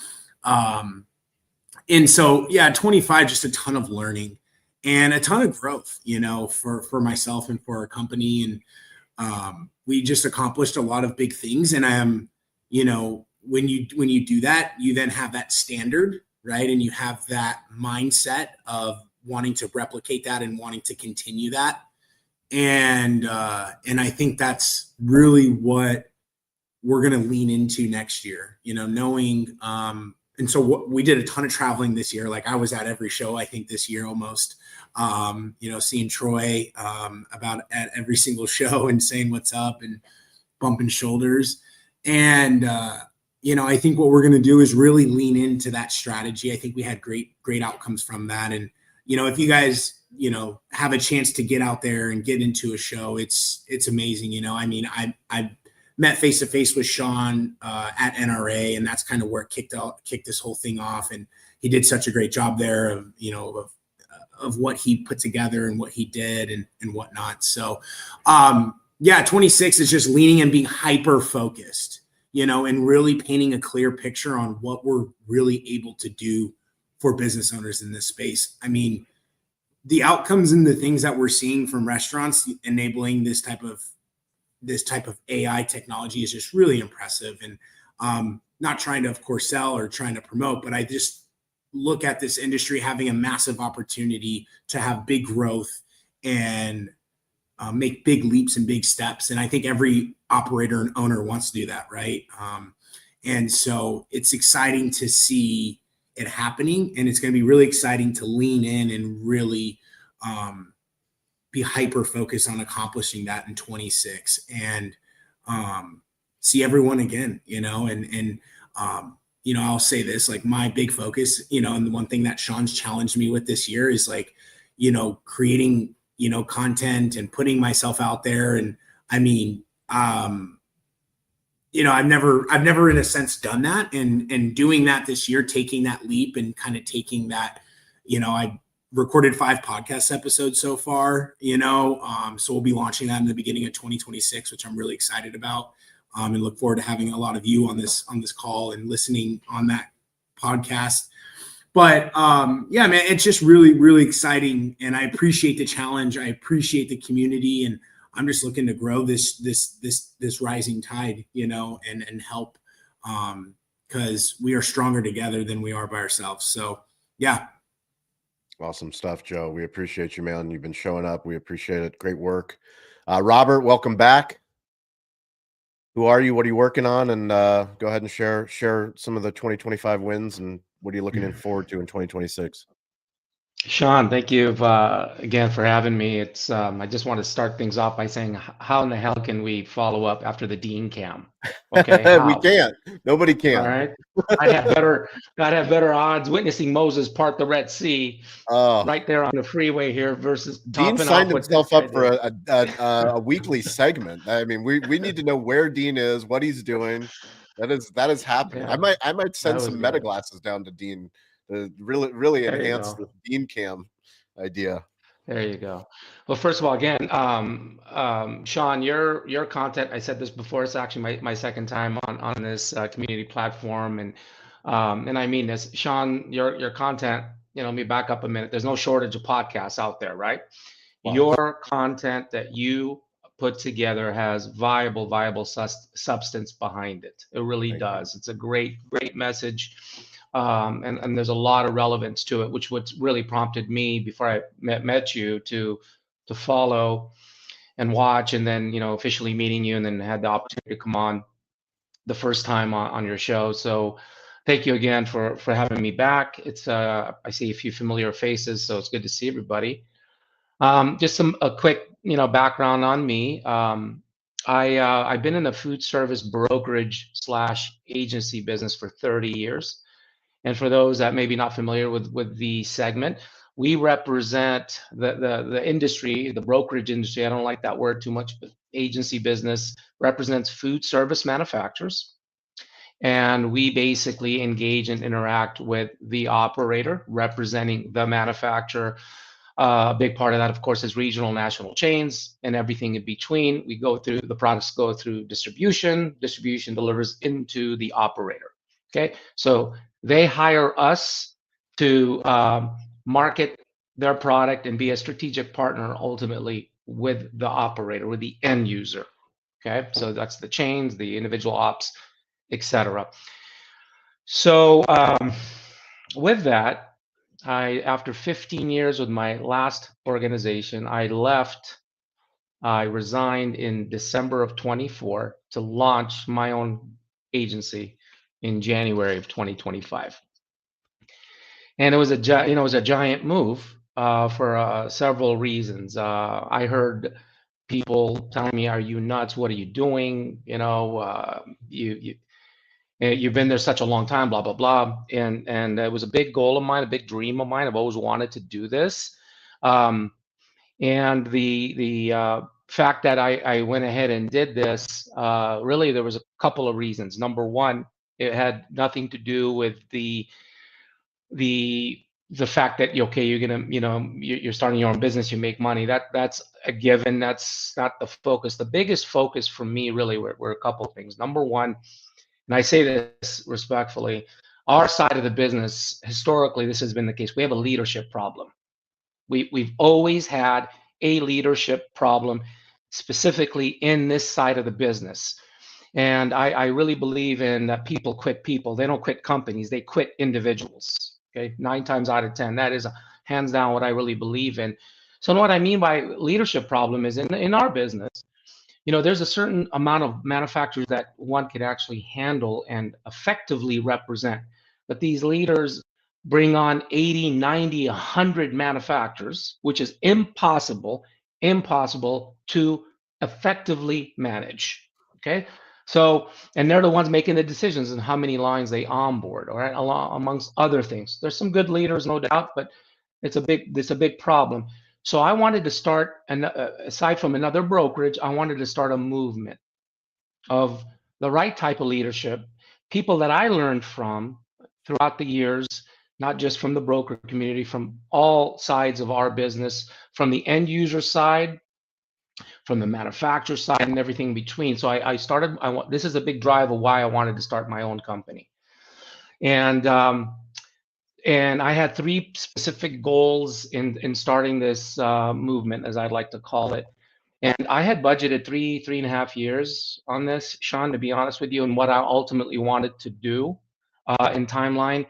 And so, yeah, 25, just a ton of learning and a ton of growth, you know, for myself and for our company. And we just accomplished a lot of big things. And you know, when you do that, you then have that standard, right? And you have that mindset of wanting to replicate that and wanting to continue that. And I think that's really what we're going to lean into next year, you know, knowing, and so we did a ton of traveling this year. Like I was at every show, I think this year almost, you know, seeing Troy about at every single show and saying what's up and bumping shoulders. And, you know, I think what we're going to do is really lean into that strategy. I think we had great outcomes from that. And, you know, if you guys, you know, have a chance to get out there and get into a show, it's amazing. You know, I mean, I met face to face with Shawn at NRA, and that's kind of where it kicked this whole thing off. And he did such a great job there of, you know, of what he put together and what he did and whatnot. So, yeah, 26 is just leaning and being hyper focused, you know, and really painting a clear picture on what we're really able to do for business owners in this space. I mean, the outcomes and the things that we're seeing from restaurants enabling this type of AI technology is just really impressive. And not trying to, of course, sell or trying to promote, but I just look at this industry having a massive opportunity to have big growth and make big leaps and big steps. And I think every operator and owner wants to do that, right? And so it's exciting to see it happening, and it's going to be really exciting to lean in and really be hyper focused on accomplishing that in 26 and see everyone again, you know, and you know, I'll say this, like my big focus, you know, and the one thing that Shawn's challenged me with this year is like, you know, creating, you know, content and putting myself out there. And I mean, you know, I've never in a sense done that, and doing that this year, taking that leap and kind of taking that, you know, I recorded 5 podcast episodes so far, you know, so we'll be launching that in the beginning of 2026, which I'm really excited about, and look forward to having a lot of you on this call and listening on that podcast. But yeah, man, it's just really, really exciting, and I appreciate the challenge. I appreciate the community, and I'm just looking to grow this rising tide, you know, and help because we are stronger together than we are by ourselves. So yeah. Awesome stuff, Joe. We appreciate you, man. You've been showing up. We appreciate it. Great work. Robert, welcome back. Who are you? What are you working on? And go ahead and share some of the 2025 wins and what are you looking forward to in 2026? Shawn, thank you again for having me. It's I just want to start things off by saying, how in the hell can we follow up after the Dean Cam? Okay, how? We can't. Nobody can. All right, I'd have better odds witnessing Moses part the Red Sea right there on the freeway here versus Dean topping signed off with himself up for a weekly segment. I mean, we need to know where Dean is, what he's doing. That is happening. Yeah, I might send some meta glasses down to Dean to really enhance the Dean Cam idea. There you go. Well, first of all, again, Shawn, your content, I said this before, it's actually my second time on this community platform, and I mean this, Shawn, your content, let me back up a minute. There's no shortage of podcasts out there, right? Wow. Your content that you put together has viable substance behind it. It really does. It's a great message. And there's a lot of relevance to it, which really prompted me before I met you to follow and watch, and then officially meeting you, and then had the opportunity to come on the first time on your show. So thank you again for having me back. It's I see a few familiar faces, so it's good to see everybody. Just a quick background on me. I've been in the food service brokerage / agency business for 30 years. And for those that may be not familiar with the segment, we represent the industry, the brokerage industry. I don't like that word too much, but agency business represents food service manufacturers. And we basically engage and interact with the operator representing the manufacturer. A big part of that, of course, is regional, national chains, and everything in between. The products go through distribution. Distribution delivers into the operator. Okay, so they hire us to market their product and be a strategic partner ultimately with the operator, with the end user. Okay, so that's the chains, the individual ops, etc. So with that, after 15 years with my last organization, I resigned in December of 24 to launch my own agency in January of 2025. And it was a giant move for several reasons. I heard people telling me, "Are you nuts? What are you doing? You've been there such a long time, blah blah blah." And it was a big goal of mine, a big dream of mine. I've always wanted to do this. And the fact that I went ahead and did this, really, there was a couple of reasons. Number one, it had nothing to do with the fact that you're gonna, you're starting your own business, you make money. That's a given. That's not the focus. The biggest focus for me really were a couple of things. Number one, and I say this respectfully, our side of the business, historically, this has been the case. We have a leadership problem. We've always had a leadership problem, specifically in this side of the business. And I really believe in that people quit people. They don't quit companies, they quit individuals. Okay, 9 times out of 10. That is hands down what I really believe in. So what I mean by leadership problem is in our business, there's a certain amount of manufacturers that one could actually handle and effectively represent. But these leaders bring on 80, 90, 100 manufacturers, which is impossible to effectively manage. Okay. So, and they're the ones making the decisions on how many lines they onboard, all right, amongst other things. There's some good leaders, no doubt, but it's a big problem. So I wanted to start, and aside from another brokerage, I wanted to start a movement of the right type of leadership, people that I learned from throughout the years, not just from the broker community, from all sides of our business, from the end user side, from the manufacturer side, and everything in between. So I started. This is a big drive of why I wanted to start my own company, and I had 3 specific goals in starting this movement, as I'd like to call it. And I had budgeted 3.5 years on this, Shawn, to be honest with you, and what I ultimately wanted to do. in timeline.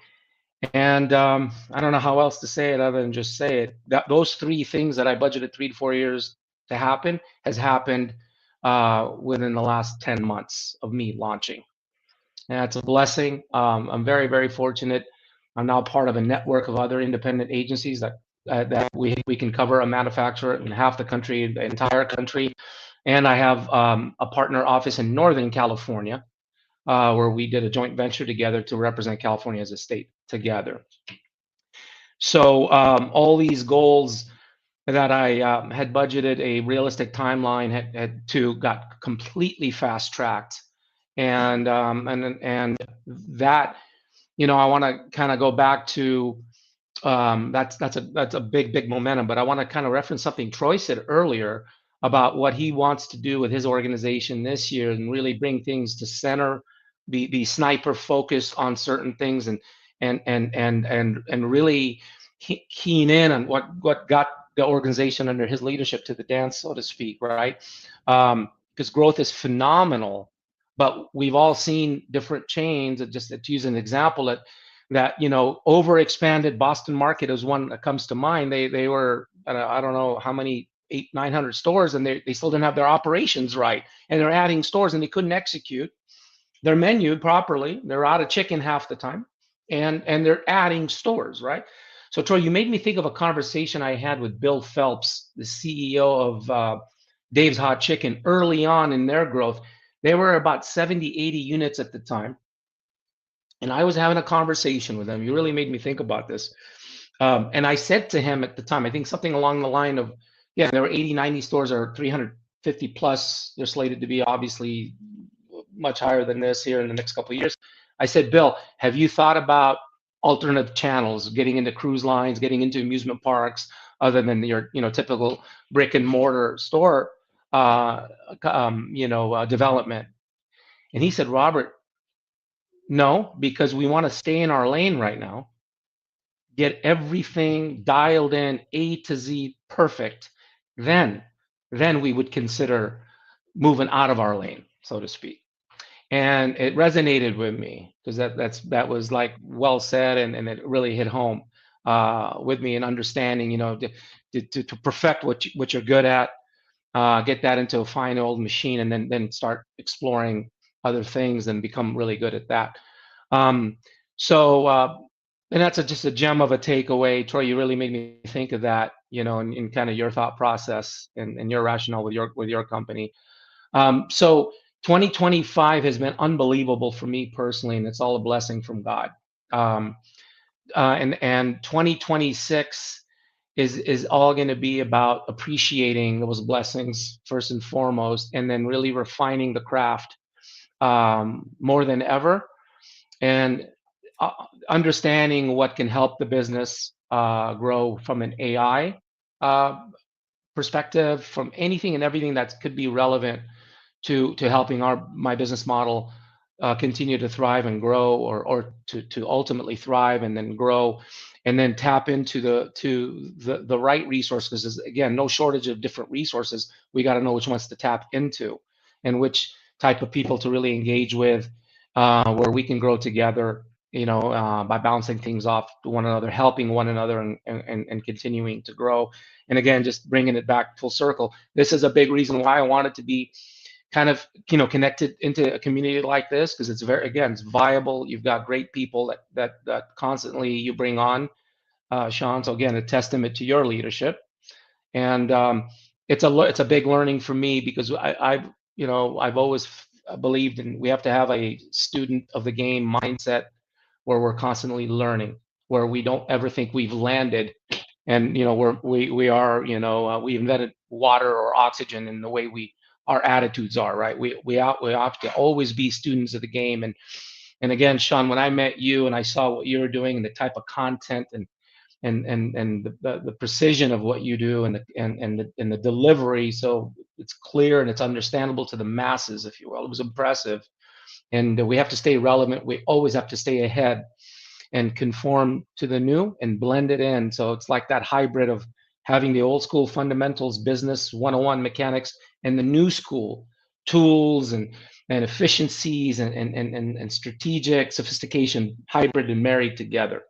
And I don't know how else to say it other than just say it. That those three things that I budgeted 3 to 4 years to happen has happened within the last 10 months of me launching. And it's a blessing. I'm very, very fortunate. I'm now part of a network of other independent agencies that we can cover a manufacturer in half the country, the entire country. And I have a partner office in Northern California where we did a joint venture together to represent California as a state together. So all these goals that I had budgeted a realistic timeline had to got completely fast tracked, and that, you know, I want to kind of go back to that's a big momentum. But I want to kind of reference something Troy said earlier about what he wants to do with his organization this year and really bring things to center, be sniper focused on certain things, and really keen in on what got the organization under his leadership to the dance, so to speak, right? Because growth is phenomenal, but we've all seen different chains. Just to use an example, that you know, overexpanded Boston market is one that comes to mind. They were, I don't know how many, 800-900 stores, and they still didn't have their operations right, and they're adding stores and they couldn't execute their menu properly. They're out of chicken half the time, and they're adding stores, right? So Troy, you made me think of a conversation I had with Bill Phelps, the CEO of Dave's Hot Chicken, early on in their growth. They were about 70, 80 units at the time. And I was having a conversation with him. You really made me think about this. And I said to him at the time, I think something along the line of, yeah, there were 80, 90 stores or 350 plus. They're slated to be obviously much higher than this here in the next couple of years. I said, Bill, have you thought about alternative channels, getting into cruise lines, getting into amusement parks, other than your, you know, typical brick and mortar store, development? And he said, Robert, no, because we want to stay in our lane right now, get everything dialed in A to Z perfect. Then we would consider moving out of our lane, so to speak. And it resonated with me because that was like well said, and it really hit home with me in understanding, you know, to perfect what you're good at, get that into a fine old machine, and then start exploring other things and become really good at that. And that's just a gem of a takeaway. Troy, you really made me think of that, you know, in kind of your thought process and your rationale with your company. So 2025 has been unbelievable for me personally, and it's all a blessing from God. And 2026 is all going to be about appreciating those blessings first and foremost, and then really refining the craft more than ever, and understanding what can help the business grow from an AI perspective, from anything and everything that could be relevant to helping my business model continue to thrive and grow, or to ultimately thrive and then grow, and then tap into the right resources. Because again, no shortage of different resources. We got to know which ones to tap into and which type of people to really engage with, where we can grow together, you know, by bouncing things off to one another, helping one another, and continuing to grow. And again, just bringing it back full circle. This is a big reason why I wanted to be kind of, you know, connected into a community like this, because it's it's viable. You've got great people that constantly you bring on, Shawn. So again, a testament to your leadership. And it's a big learning for me, because I've always believed in, we have to have a student of the game mindset, where we're constantly learning, where we don't ever think we've landed. And, you know, we invented water or oxygen in the way our attitudes are, right? We have to always be students of the game. And again, Shawn, when I met you and I saw what you were doing and the type of content and the precision of what you do, and the delivery, so it's clear and it's understandable to the masses, if you will, it was impressive. And we have to stay relevant. We always have to stay ahead and conform to the new and blend it in. So it's like that hybrid of having the old school fundamentals, business 101 mechanics, and the new school tools and and efficiencies and strategic sophistication hybrid and married together.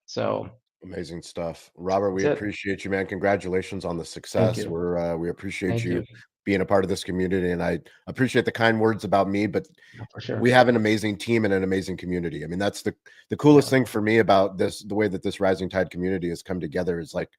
So amazing stuff. Robert, we that's it. appreciate you, man. Congratulations on the Thank success. you. We appreciate Thank you you. being a part of this community, and I appreciate the kind words about me, but For sure. we have an amazing team and an amazing community. I mean, that's the coolest thing for me about this, the way that this Rising Tide community has come together, is like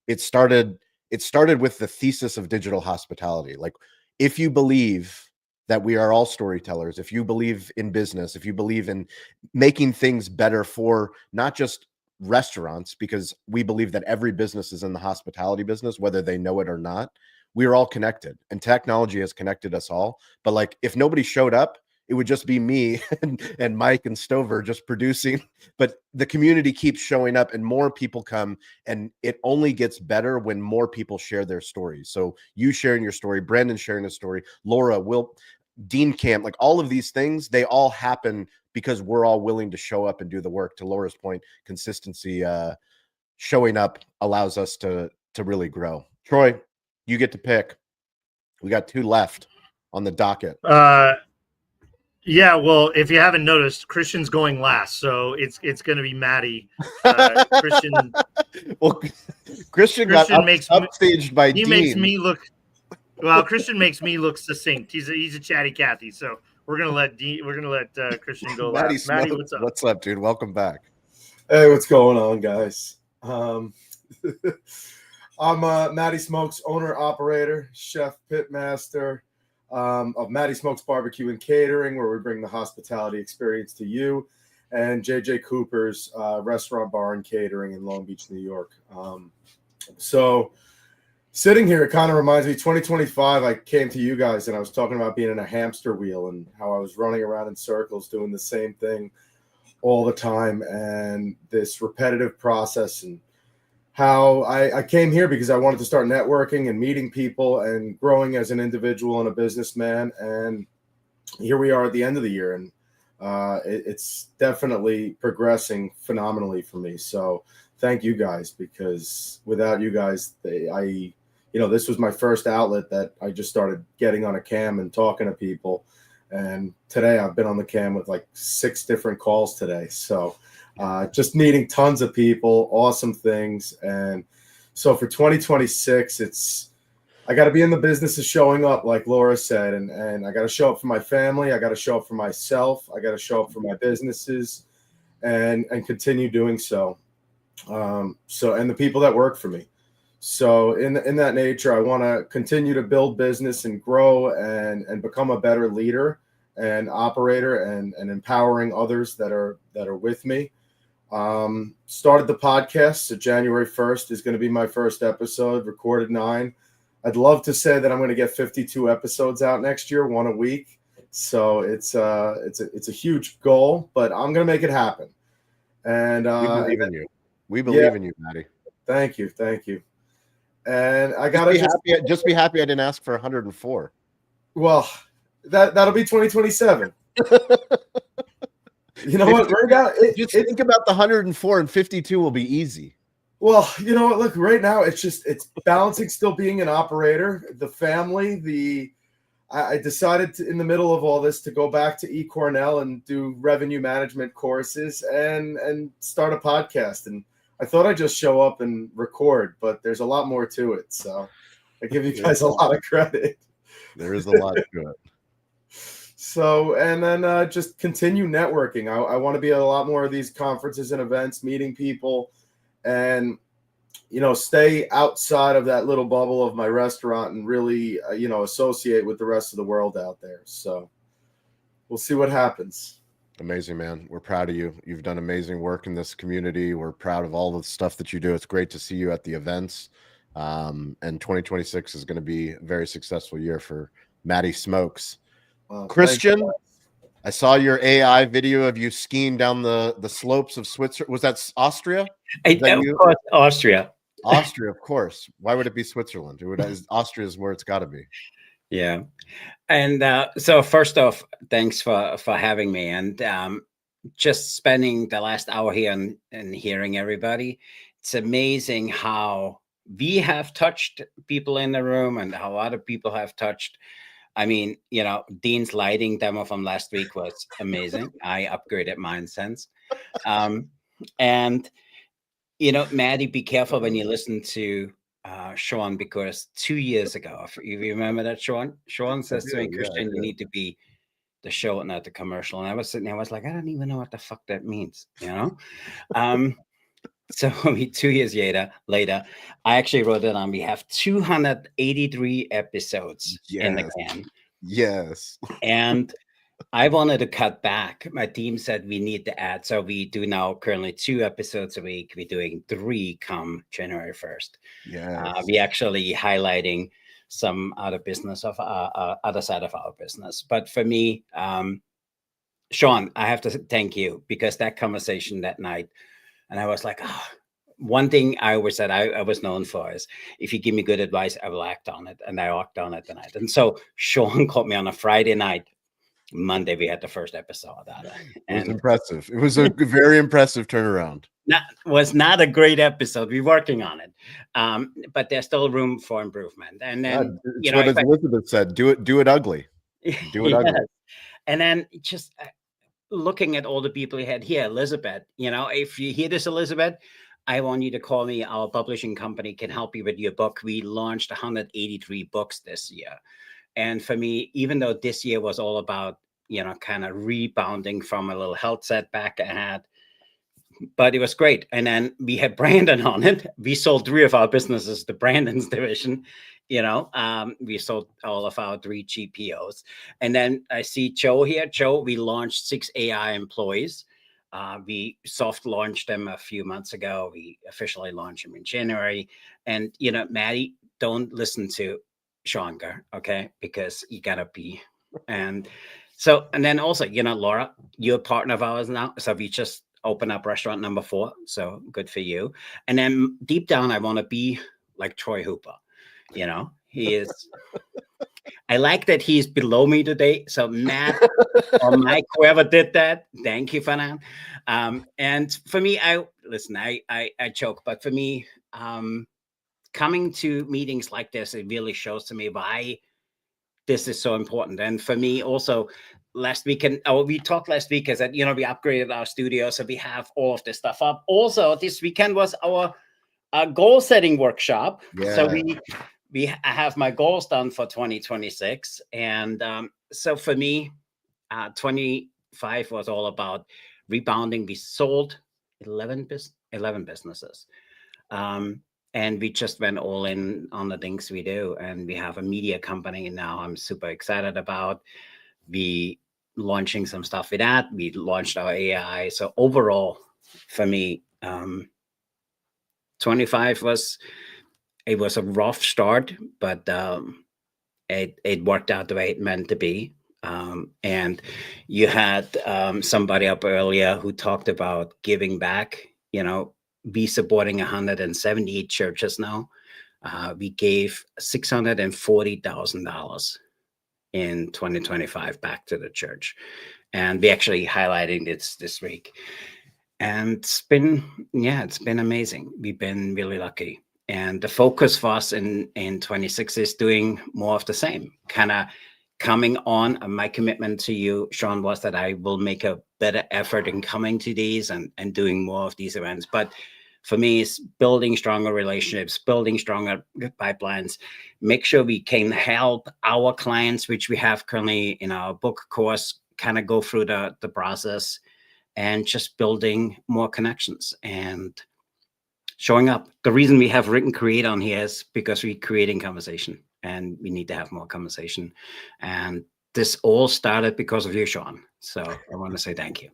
it started with the thesis of digital hospitality. Like, if you believe that we are all storytellers, if you believe in business, if you believe in making things better for not just restaurants, because we believe that every business is in the hospitality business, whether they know it or not, we are all connected, and technology has connected us all. But like, if nobody showed up, it would just be me and Mike and Stover just producing. But the community keeps showing up, and more people come, and it only gets better when more people share their stories. So you sharing your story, Brandon sharing his story, Laura, Will, Dean Camp, like all of these things, they all happen because we're all willing to show up and do the work. To Laura's point, consistency, showing up allows us to really grow. Troy, you get to pick. We got 2 left on the docket. Yeah, well, if you haven't noticed, Christian's going last, so it's going to be Maddie. Christian. Well, Christian got upstaged by Dean. He makes me look. Well, Christian makes me look succinct. He's a chatty Cathy, so we're gonna let Christian go last. Maddie, what's up? What's up, dude? Welcome back. Hey, what's going on, guys? I'm Matty Smokes owner, operator, chef, pitmaster of Matty Smokes Barbecue and Catering, where we bring the hospitality experience to you, and JJ Cooper's restaurant, bar, and catering in Long Beach, New York. So sitting here, it kind of reminds me, 2025, I came to you guys and I was talking about being in a hamster wheel and how I was running around in circles doing the same thing all the time, and this repetitive process, and how I came here because I wanted to start networking and meeting people and growing as an individual and a businessman. And here we are at the end of the year, and it's definitely progressing phenomenally for me. So thank you guys, because without you guys, this was my first outlet that I just started getting on a cam and talking to people. And today I've been on the cam with like 6 different calls today. So just meeting tons of people, awesome things. And so for 2026, I got to be in the business of showing up, like Laura said, and I got to show up for my family. I got to show up for myself. I got to show up for my businesses and continue doing so. And the people that work for me. So in that nature, I want to continue to build business and grow and become a better leader and operator and empowering others that are with me. Started the podcast. So January 1st is going to be my first episode, recorded 9. I'd love to say that I'm going to get 52 episodes out next year, 1 a week. So it's a huge goal, but I'm going to make it happen. And we believe in you. We believe in you, Matty. Thank you. And I gotta just be happy I didn't ask for 104. Well, that'll be 2027. You know what? Right now, think about the 104 and 52 will be easy. Well, you know what? Look, right now it's balancing still being an operator, the family, I decided in the middle of all this to go back to eCornell and do revenue management courses and start a podcast. And I thought I'd just show up and record, but there's a lot more to it. So I give you guys a lot of credit. There is a lot to it. So, and then just continue networking. I want to be at a lot more of these conferences and events, meeting people, and, stay outside of that little bubble of my restaurant and really, associate with the rest of the world out there. So we'll see what happens. Amazing, man. We're proud of you. You've done amazing work in this community. We're proud of all the stuff that you do. It's great to see you at the events. And 2026 is going to be a very successful year for Matty Smokes. Christian, I saw your AI video of you skiing down the slopes of Switzerland. Was that Austria? Of course, Austria. Austria, of course. Why would it be Switzerland? Austria is where it's got to be. Yeah. And so first off, thanks for having me. And just spending the last hour here and hearing everybody, it's amazing how we have touched people in the room and how a lot of people have touched I mean, Dean's lighting demo from last week was amazing. I upgraded mine since. And, Maddie, be careful when you listen to Shawn, because 2 years ago, if you remember that, Shawn says to me, Christian, you need to be the show and not the commercial. And I was sitting there, I was like, I don't even know what the fuck that means, So 2 years later, I actually wrote it on. We have 283 episodes in the can. Yes. And I wanted to cut back. My team said we need to add. So we do now currently 2 episodes a week. We're doing 3 come January 1st. Yes. We actually highlighting some other business of other side of our business. But for me, Shawn, I have to thank you, because that conversation that night, and I was like, one thing I always said I was known for is, if you give me good advice, I will act on it. And I acted on it tonight. And so Shawn called me on a Friday night. Monday, we had the first episode out of it. It was impressive. It was a very impressive turnaround. Was not a great episode. We're working on it. But there's still room for improvement. And then, what Elizabeth said, do it ugly. Do it ugly. And then just looking at all the people you had here, Elizabeth, if you hear this, Elizabeth, I want you to call me. Our publishing company can help you with your book. We launched 183 books this year. And for me, even though this year was all about, kind of rebounding from a little health setback I had, but it was great. And then we had Brandon on it. We sold 3 of our businesses, the Brandon's division. We sold all of our 3 GPOs. And then I see Joe here. Joe, we launched 6 AI employees. We soft launched them a few months ago. We officially launched them in January. And, Maddie, don't listen to Shawn, okay? Because you gotta be. And then also, Laura, you're a partner of ours now. So we just opened up restaurant number 4. So good for you. And then deep down, I want to be like Troy Hooper. He is. I like that he's below me today. So Matt or Mike, whoever did that, thank you for that. And for me, I joke, but for me, coming to meetings like this, it really shows to me why this is so important. And for me also, we talked last week is that, we upgraded our studio. So we have all of this stuff up. Also, this weekend was our goal setting workshop. Yeah. So I have my goals done for 2026. And so for me, 25 was all about rebounding. We sold 11 businesses. And we just went all in on the things we do. And we have a media company now I'm super excited about. We launching some stuff with that. We launched our AI. So overall, for me, 25 was a rough start, but it worked out the way it meant to be. And you had somebody up earlier who talked about giving back, be supporting 178 churches now. We gave $640,000 in 2025 back to the church. And we actually highlighting this week. And it's been amazing. We've been really lucky. And the focus for us in 26 is doing more of the same, kind of coming on. My commitment to you, Shawn, was that I will make a better effort in coming to these and doing more of these events. But for me, it's building stronger relationships, building stronger pipelines, make sure we can help our clients, which we have currently in our book course, kind of go through the process, and just building more connections and showing up. The reason we have written create on here is because we're creating conversation, and we need to have more conversation. And this all started because of you, Shawn. So I want to say thank you.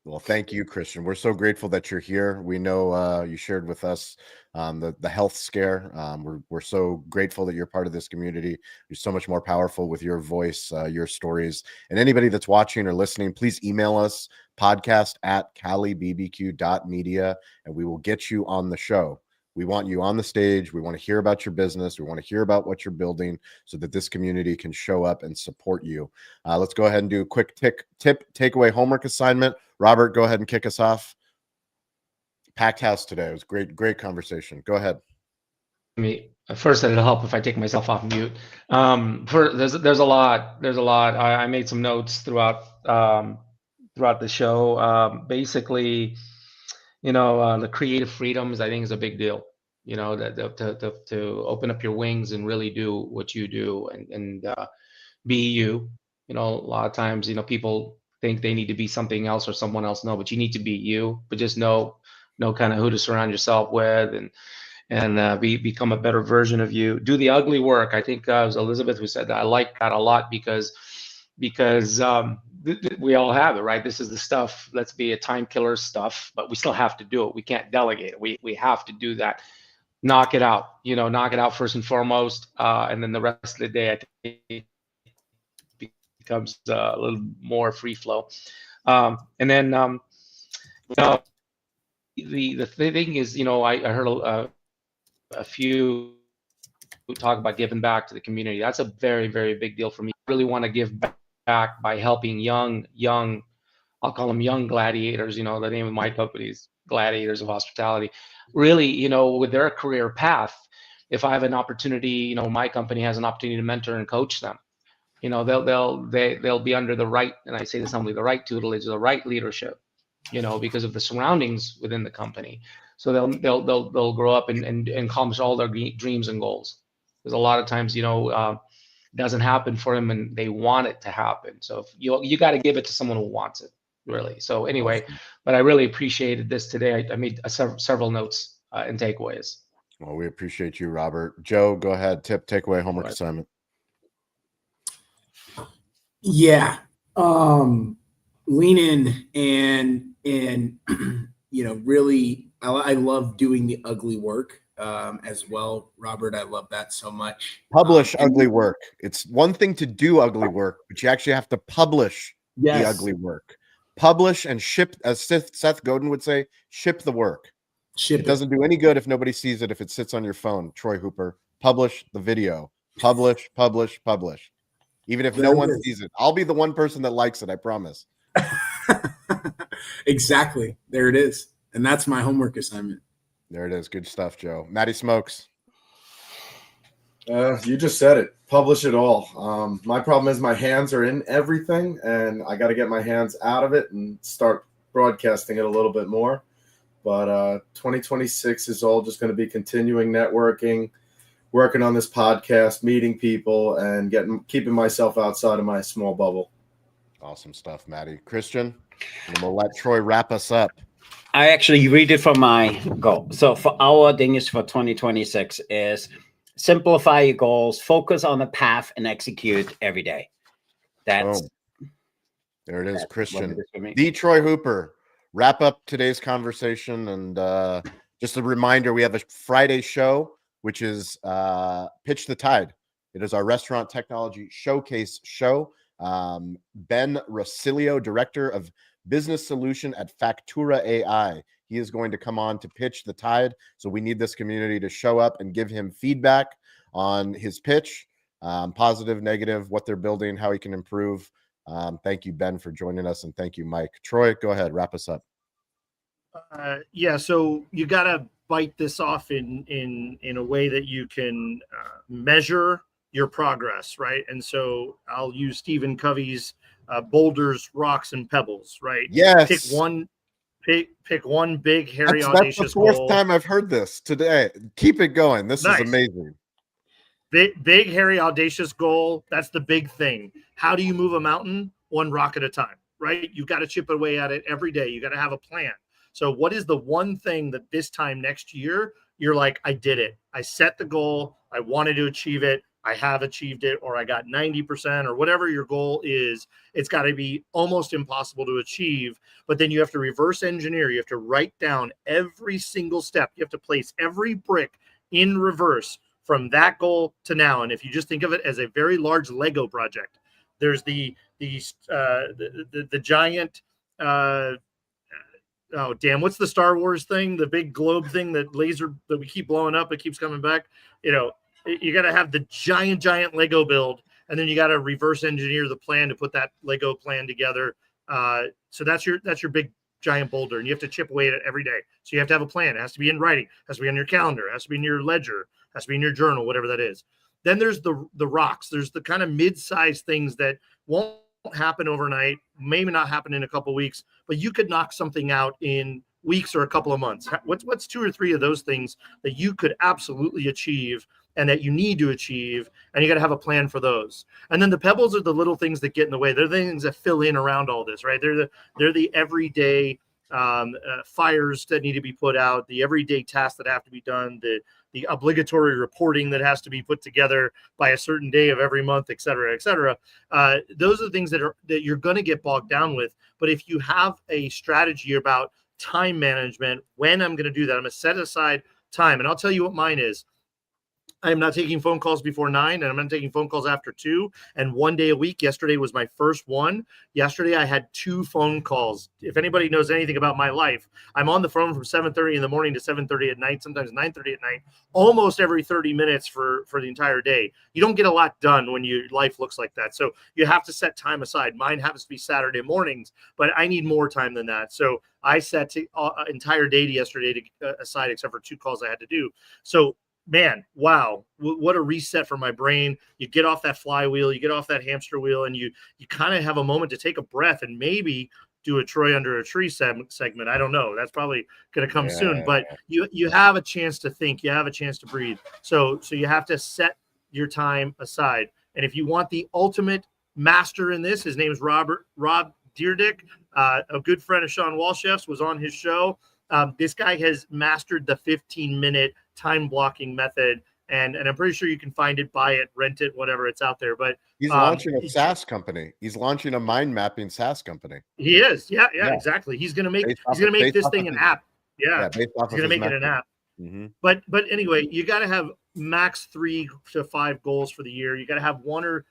Well, thank you, Christian. We're so grateful that you're here. We know you shared with us the health scare. We're so grateful that you're part of this community. You're so much more powerful with your voice, your stories. And anybody that's watching or listening, please email us, podcast@calibbq.media, and we will get you on the show. We want you on the stage. We want to hear about your business. We want to hear about what you're building so that this community can show up and support you. Let's go ahead and do a quick takeaway homework assignment. Robert, go ahead and kick us off. Packed house today. It was great conversation. Go ahead. me first that it'll help if I take myself off mute. There's a lot. I made some notes throughout the show. Basically, the creative freedoms I think is a big deal. To open up your wings and really do what you do and be you. A lot of times, people think they need to be something else or someone else. No, but you need to be you. But just know kind of who to surround yourself with and become a better version of you. Do the ugly work. I think it was Elizabeth who said that. I like that a lot because we all have it, right? This is the stuff. Let's be a time killer stuff, but we still have to do it. We can't delegate it. We have to do that. Knock it out. Knock it out first and foremost, and then the rest of the day, I think, becomes a little more free flow. And then the thing is, I heard a few talk about giving back to the community. That's a very, very big deal for me. I really want to give back by helping young, I'll call them young gladiators. The name of my company is Gladiators of Hospitality. Really, with their career path, if I have an opportunity, my company has an opportunity to mentor and coach them. They'll be under the right, and I say this humbly, the right tutelage, the right leadership, because of the surroundings within the company. So they'll grow up and accomplish all their dreams and goals. Because a lot of times, it doesn't happen for them, and they want it to happen. So if you got to give it to someone who wants it, really. So anyway, but I really appreciated this today. I made several notes and takeaways. Well, we appreciate you, Robert. Joe, go ahead. Takeaway, homework assignment. Yeah. Lean in and really, I love doing the ugly work as well. Robert, I love that so much. Publish ugly work. It's one thing to do ugly work, but you actually have to publish the ugly work. Publish and ship, as Seth Godin would say, ship the work. It doesn't do any good if nobody sees it, if it sits on your phone. Troy Hooper, publish the video. Publish. Even if no one sees it. I'll be the one person that likes it, I promise. Exactly. There it is. And that's my homework assignment. There it is. Good stuff, Joe. Matty Smokes. You just said it. Publish it all. My problem is my hands are in everything, and I got to get my hands out of it and start broadcasting it a little bit more. But 2026 is all just going to be continuing networking, working on this podcast, meeting people, and keeping myself outside of my small bubble. Awesome stuff, Matty. Christian, and we'll let Troy wrap us up. I actually read it from my goal. So for our thing is for 2026 is simplify your goals, focus on the path, and execute every day. That's there it is, Christian. The Troy Hooper. Wrap up today's conversation, and just a reminder, we have a Friday show, which is Pitch the Tide. It is our restaurant technology showcase show. Ben Rosilio, Director of Business Solution at Factura AI. He is going to come on to pitch the tide. So we need this community to show up and give him feedback on his pitch, positive, negative, what they're building, how he can improve. Thank you, Ben, for joining us, and thank you, Mike. Troy, go ahead, wrap us up. So you got to bite this off in a way that you can measure your progress, right? And so I'll use Stephen Covey's boulders, rocks, and pebbles, right? Yes. Pick one big, hairy, audacious that's the fourth goal. time I've heard this today. Keep it going. This is amazing. Big, hairy, audacious goal. That's the big thing. How do you move a mountain? One rock at a time, right? You've got to chip away at it every day. You got to have a plan. So what is the one thing that this time next year, you're like, I did it. I set the goal. I wanted to achieve it. I have achieved it, or I got 90%, or whatever your goal is. It's got to be almost impossible to achieve, but then you have to reverse engineer. You have to write down every single step. You have to place every brick in reverse from that goal to now. And if you just think of it as a very large Lego project, there's the giant, oh damn, what's the Star Wars thing? The big globe thing, that laser that we keep blowing up, it keeps coming back. You got to have the giant Lego build, and then you got to reverse engineer the plan to put that Lego plan together. So that's your big giant boulder, and you have to chip away at it every day. So you have to have a plan. It has to be in writing, it has to be on your calendar, it has to be in your ledger, it has to be in your journal, whatever that is. Then there's the rocks. There's the kind of mid-sized things that won't happen overnight, maybe not happen in a couple of weeks, but you could knock something out in weeks or a couple of months. What's 2 or 3 of those things that you could absolutely achieve and that you need to achieve, and you got to have a plan for those. And then the pebbles are the little things that get in the way. They're the things that fill in around all this, right? They're the everyday fires that need to be put out, the everyday tasks that have to be done, the obligatory reporting that has to be put together by a certain day of every month, et cetera, et cetera. Those are the things that you're going to get bogged down with. But if you have a strategy about time management, when I'm going to do that, I'm going to set aside time. And I'll tell you what mine is. I am not taking phone calls before 9, and I'm not taking phone calls after 2. And 1 day a week. Yesterday was my first one. Yesterday I had 2 phone calls. If anybody knows anything about my life, I'm on the phone from 7:30 in the morning to 7:30 at night, sometimes 9:30 at night, almost every 30 minutes for the entire day. You don't get a lot done when your life looks like that. So you have to set time aside. Mine happens to be Saturday mornings, but I need more time than that. So I set entire day yesterday aside, except for 2 calls I had to do. So man, wow, what a reset for my brain. You get off that flywheel, you get off that hamster wheel, and you kind of have a moment to take a breath and maybe do a Troy under a tree segment. I don't know. That's probably going to come soon, but you have a chance to think, you have a chance to breathe. So you have to set your time aside. And if you want the ultimate master in this, his name is Rob Deerdick, a good friend of Shawn Walchef's, was on his show. This guy has mastered the 15-minute time blocking method, and I'm pretty sure you can find it, buy it, rent it, whatever, it's out there. But he's launching a SaaS company. He's launching a mind mapping SaaS company. He is, yeah, exactly. He's gonna make this thing an app. Yeah, he's gonna make it an app. Mm-hmm. But anyway, you got to have max 3 to 5 goals for the year. You got to have one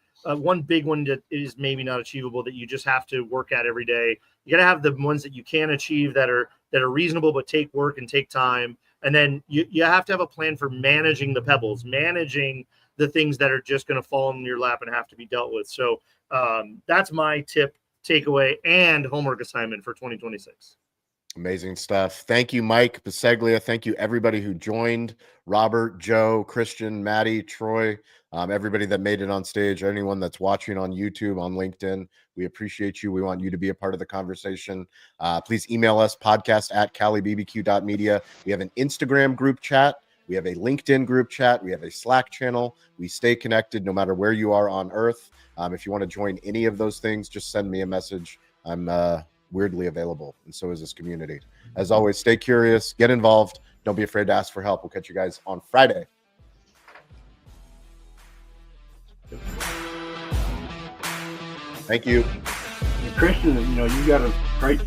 big one that is maybe not achievable that you just have to work at every day. You got to have the ones that you can achieve that are reasonable but take work and take time. And then you have to have a plan for managing the pebbles, managing the things that are just going to fall in your lap and have to be dealt with. So that's my tip, takeaway, and homework assignment for 2026. Amazing stuff. Thank you, Mike Biseglia. Thank you, everybody who joined. Robert, Joe, Christian, Maddie, Troy, everybody that made it on stage, anyone that's watching on YouTube, on LinkedIn. We appreciate you. We want you to be a part of the conversation. Please email us, podcast@calibbq.media. We have an Instagram group chat. We have a LinkedIn group chat. We have a Slack channel. We stay connected no matter where you are on earth. If you want to join any of those things, just send me a message. I'm weirdly available, and so is this community. As always, stay curious, get involved. Don't be afraid to ask for help. We'll catch you guys on Friday. Thank you. Christian, you got a great